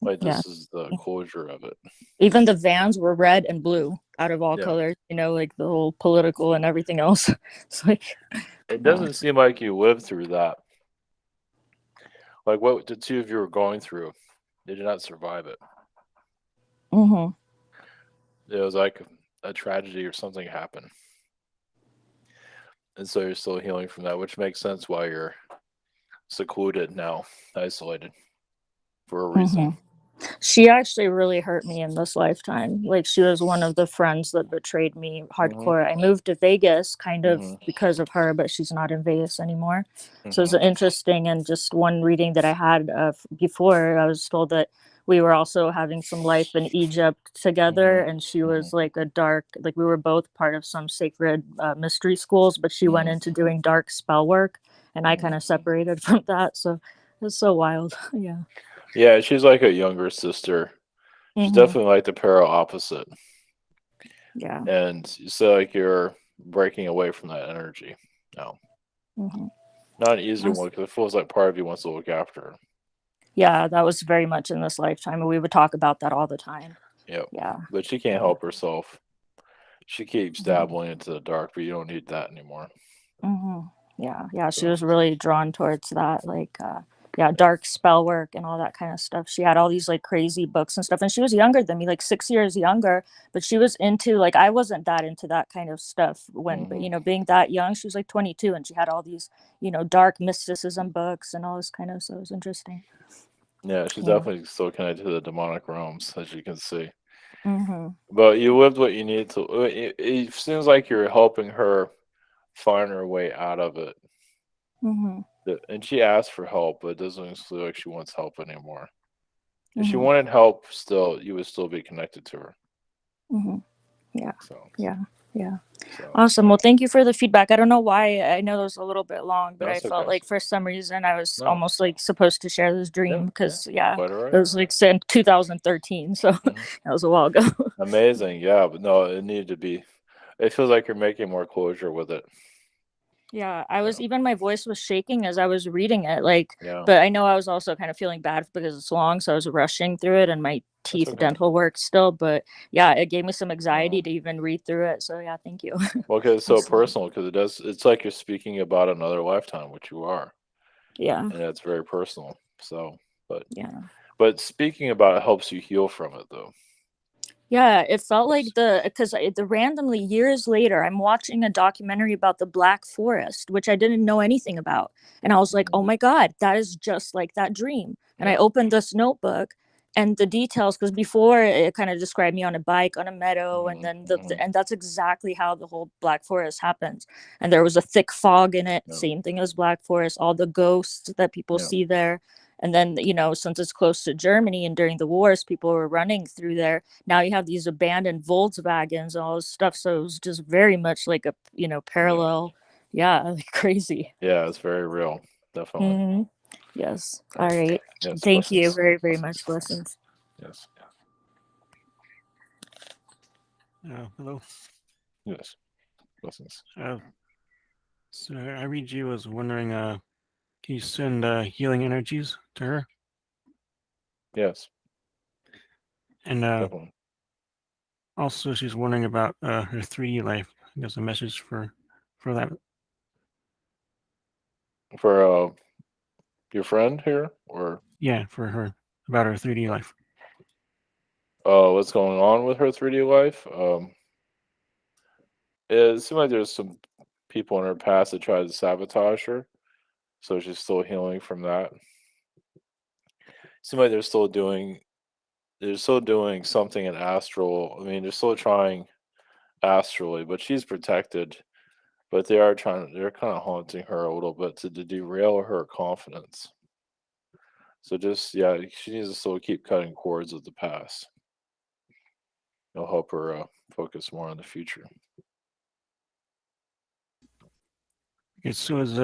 Like this is the closure of it. Even the vans were red and blue out of all colors, like the whole political and everything else. It's like, it doesn't seem like you lived through that. Like what the two of you were going through, they did not survive it. It was like a tragedy or something happened. And so you're still healing from that, which makes sense why you're secluded now, isolated for a reason. She actually really hurt me in this lifetime. Like she was one of the friends that betrayed me hardcore. I moved to Vegas kind of because of her, but she's not in Vegas anymore. So it's interesting. And just one reading that I had before, I was told that we were also having some life in Egypt together. And she was like like we were both part of some sacred mystery schools, but she went into doing dark spell work. And I kind of separated from that. So it's so wild. Yeah. Yeah, she's like a younger sister. She's definitely like the polar opposite. Yeah. And you say like you're breaking away from that energy now. Not an easy one because it feels like part of you wants to look after her. Yeah, that was very much in this lifetime. And we would talk about that all the time. Yeah. But she can't help herself. She keeps dabbling into the dark, but you don't need that anymore. Yeah. She was really drawn towards that, like dark spell work and all that kind of stuff. She had all these like crazy books and stuff, and she was younger than me, like 6 years younger, but she was into, like, I wasn't that into that kind of stuff when, but being that young, she was like 22 and she had all these, dark mysticism books and all this kind of, so it was interesting. Yeah, she's definitely still connected to the demonic realms, as you can see. But you lived what you needed to. It seems like you're helping her find her way out of it. And she asked for help, but it doesn't feel like she wants help anymore. If she wanted help, still, you would still be connected to her. Yeah. So. Yeah. Awesome. Well, thank you for the feedback. I don't know why. I know it was a little bit long, but I felt like for some reason I was almost like supposed to share this dream because it was like in 2013, so that was a while ago. Amazing. Yeah, but no, it needed to be. It feels like you're making more closure with it. Yeah, I was Yeah. even my voice was shaking as I was reading it, like, Yeah, but I know I was also kind of feeling bad because it's long, so I was rushing through it and my that's teeth okay. dental work still, but yeah, it gave me some Oh, anxiety to even read through it. So yeah, thank you. well, because it's so Excellent. personal. Because it's like you're speaking about another lifetime, which you are, Yeah, and it's very personal. So, but yeah. speaking about it helps you heal from it, though. Yeah, it felt like Helps. because the randomly years later, I'm watching a documentary about the Black Forest, which I didn't know anything about. And I was like, oh Mhm. my God, that is just like that dream. And I Yeah. opened this notebook and the details, because before it kind of described me on a bike on a meadow, and then Mhm. and that's exactly how the whole Black Forest happens. And there was a thick fog in it, Yeah. same thing as Black Forest, all the ghosts that people Yeah. see there. And then, since it's close to Germany and during the wars, people were running through there. Now you have these abandoned Volkswagens and all this stuff. So it was just very much like a, Yeah. parallel. Yeah, like crazy. Yeah, it's very real. Definitely. hmm Yes. All right. Yes. Thank you Blessings. very, very much. Blessings. Blessings. Yes. Hello. Yes. Blessings. So I read you was wondering, can you send healing energies to her? Yes. And Definitely. also she's wondering about her 3D life. There's a message for that. For your friend here, or Yeah, for her, about her 3D life. what's going on with her 3D life? It seems like there's some people in her past that tried to sabotage her, so she's still healing from that. Seems like they're still doing something in astral. I mean, they're still trying astrally, but she's protected. But they're kind of haunting her a little bit to derail her confidence. So just, yeah, she needs to still keep cutting cords with the past. It'll help her focus more on the future. Okay, so is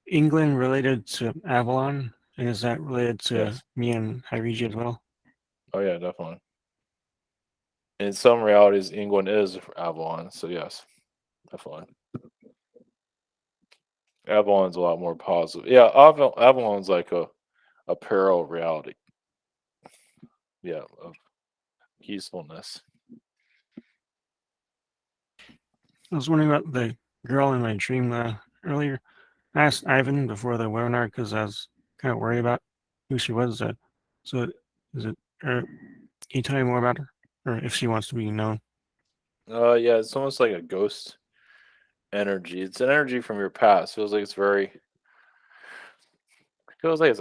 England related to Avalon? And is that related to Yes. me and Hyrigi as well? Oh yeah, definitely. In some realities, England is Avalon. So yes, definitely. Avalon's a lot more positive. Yeah, Avalon's like a parallel reality. Yeah, of peacefulness. I was wondering about the girl in my dream earlier. I asked Ivan before the webinar because I was kind of worried about who she was. So is it? Can you tell me more about her, or if she wants to be known? Yeah, it's almost like a ghost energy. It's an energy from your past. Feels like it's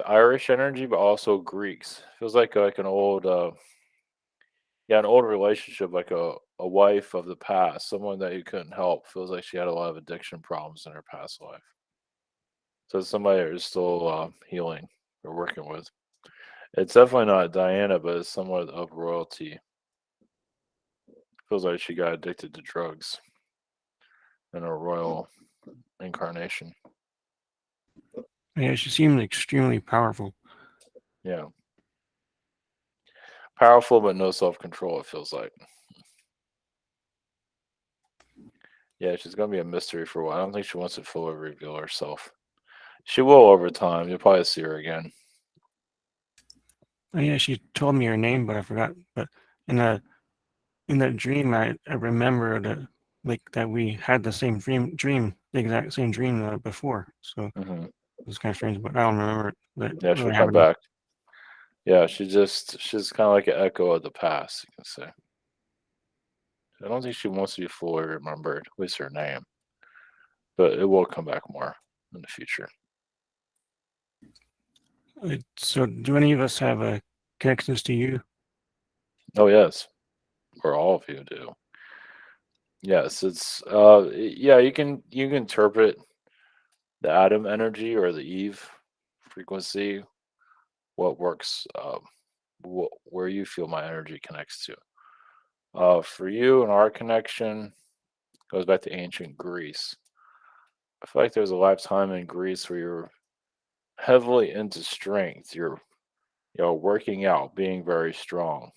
Irish energy, but also Greeks. Feels like an old an old relationship, like a wife of the past, someone that you couldn't help. Feels like she had a lot of addiction problems in her past life. So it's somebody that is still healing or working with. It's definitely not Diana, but it's somewhat of royalty. Feels like she got addicted to drugs in a royal incarnation. Yeah, she seemed extremely powerful. Yeah. Powerful, but no self control, it feels like. Yeah, she's going to be a mystery for a while. I don't think she wants to fully reveal herself. She will over time. You'll probably see her again. Oh, yeah, she told me her name, but I forgot. But in that dream, I remembered like that we had the same the exact same dream before. So Hmm. it was kind of strange, but I don't remember that Yeah, she'll really come happening. back. Yeah, she's kind of like an echo of the past, you can say. I don't think she wants to be fully remembered, at least her name, but it will come back more in the future. So do any of us have connections to you? Oh yes, or all of you do. Yes, it's yeah. You can interpret the Adam energy or the Eve frequency. What works? Where you feel my energy connects to. For you and our connection goes back to ancient Greece. I feel like there's a lifetime in Greece where you're heavily into strength. You're working out, being very strong.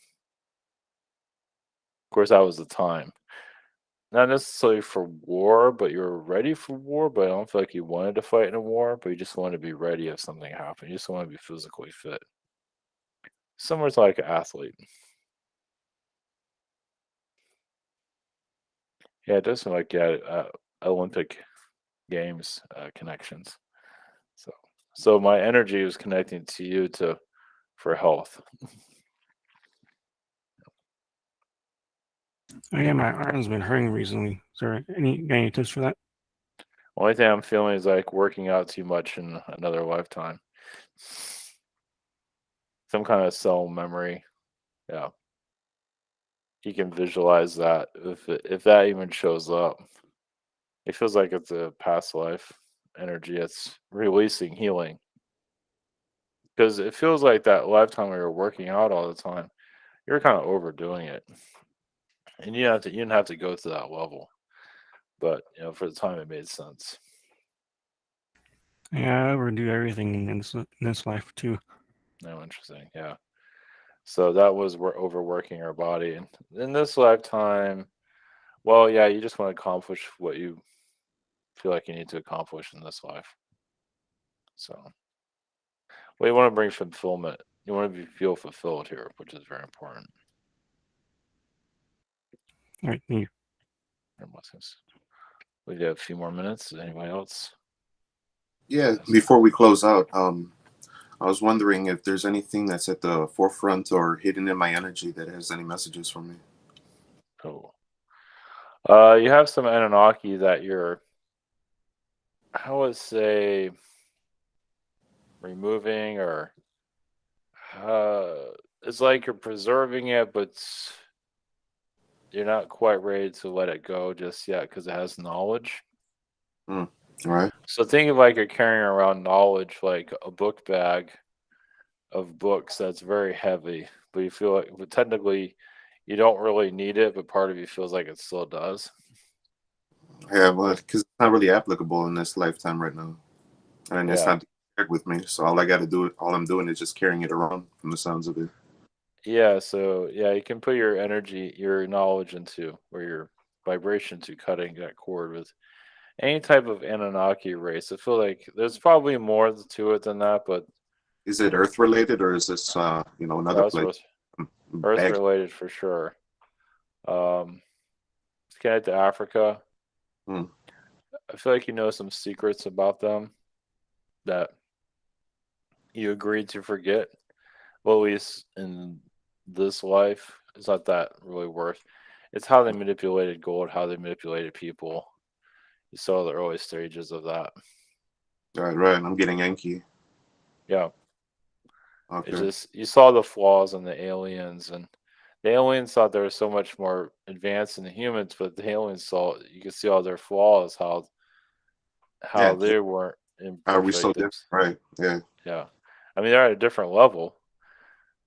Of course, that was the time. not necessarily for war, but you're ready for war. But I don't feel like you wanted to fight in a war, but you just want to be ready if something happened. You just want to be physically fit, similar to like an athlete. Yeah, it does seem like Olympic Games connections. So my energy is connecting to you for health. Oh yeah, my arm's been hurting recently. Is there any tips for that? Only thing I'm feeling is like working out too much in another lifetime. Some kind of cell memory. Yeah, you can visualize that if that even shows up. It feels like it's a past life energy. It's releasing healing because it feels like that lifetime we were working out all the time. You're kind of overdoing it, and you didn't have to go to that level. But for the time, it made sense. Yeah, I overdo everything in this life too. No, interesting. Yeah. So that was we're overworking our body, and in this lifetime, well, yeah, you just want to accomplish what you feel like you need to accomplish in this life. So, well, you want to bring fulfillment. You want to feel fulfilled here, which is very important. All right, thank you. We have a few more minutes. Anybody else? Yeah, before we close out, I was wondering if there's anything that's at the forefront or hidden in my energy that has any messages for me. Cool. You have some Anunnaki that you're, I would say, removing, or it's like you're preserving it, but you're not quite ready to let it go just yet because it has knowledge. All right. So think of like you're carrying around knowledge, like a book bag of books that's very heavy, but you feel like, but technically, you don't really need it, but part of you feels like it still does. Yeah, well, because it's not really applicable in this lifetime right now, and it's Yeah. not shared with me. So all I got to do, all I'm doing is just carrying it around. From the sounds of it. Yeah, so yeah, you can put your energy, your knowledge into, or your vibration to cutting that cord with any type of Anunnaki race. I feel like there's probably more to it than that, but Is it Earth related or is this, another that's place? Earth Bag. related for sure. It's connected to Africa. Hmm. I feel like you know some secrets about them that you agreed to forget. Well, at least in this life, it's not that really worth. It's how they manipulated gold, how they manipulated people. You saw the early stages of that. Right. I'm getting Yankee. Yeah. Okay. It's just you saw the flaws in the aliens, and the aliens thought they were so much more advanced than the humans, but the aliens saw you could see all their flaws, how Yeah. they weren't Are we so imperfect. different? Right. Yeah. Yeah. I mean they're at a different level,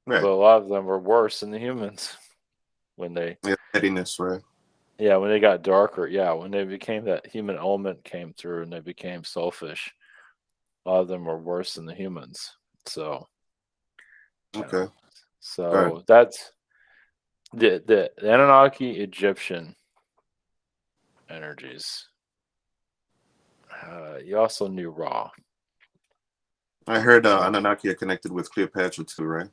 Right. but a lot of them were worse than the humans when they Yeah. Pettiness. Right. yeah, when they got darker, yeah, when they became that human element came through and they became selfish, a lot of them were worse than the humans. So Okay. so that's the Anunnaki Egyptian energies. You also knew Ra. I heard Anunnaki are connected with Cleopatra too, right?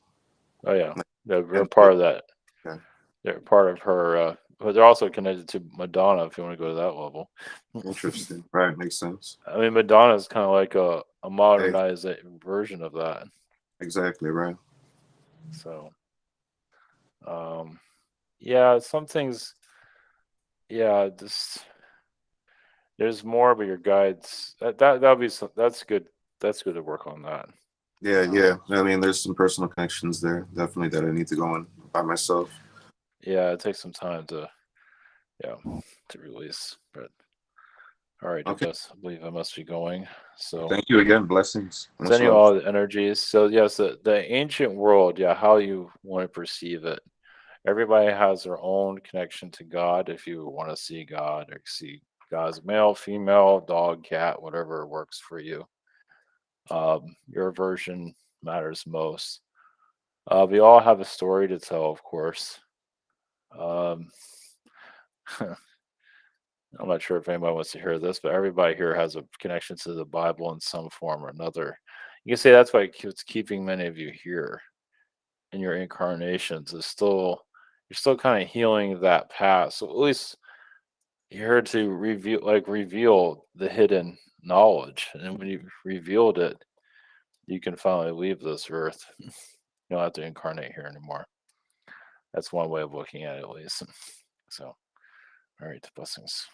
Oh yeah, they're And part of that. Okay. They're part of her. But they're also connected to Madonna. If you want to go to that level, Interesting. Right. Makes sense. I mean, Madonna is kind of like a modernized version of that. Exactly. Right. So, yeah, some things. Yeah, just there's more, but your guides that'll be that's good. That's good to work on that. Yeah. I mean, there's some personal connections there, definitely, that I need to go on by myself. Yeah, it takes some time to release. But all right, Okay. I believe I must be going. So Thank you again. Blessings. Much sending you love. all the energies. So yes, the ancient world, yeah, how you want to perceive it. Everybody has their own connection to God. If you want to see God or see God's male, female, dog, cat, whatever works for you. Your version matters most. We all have a story to tell, of course. Um, I'm not sure if anybody wants to hear this, but everybody here has a connection to the Bible in some form or another. You can say that's why it's keeping many of you here in your incarnations. Is still you're still kind of healing that past. So at least you're here to reveal the hidden knowledge, and when you revealed it, you can finally leave this earth. You don't have to incarnate here anymore. That's one way of looking at it, at least. So, all right, blessings.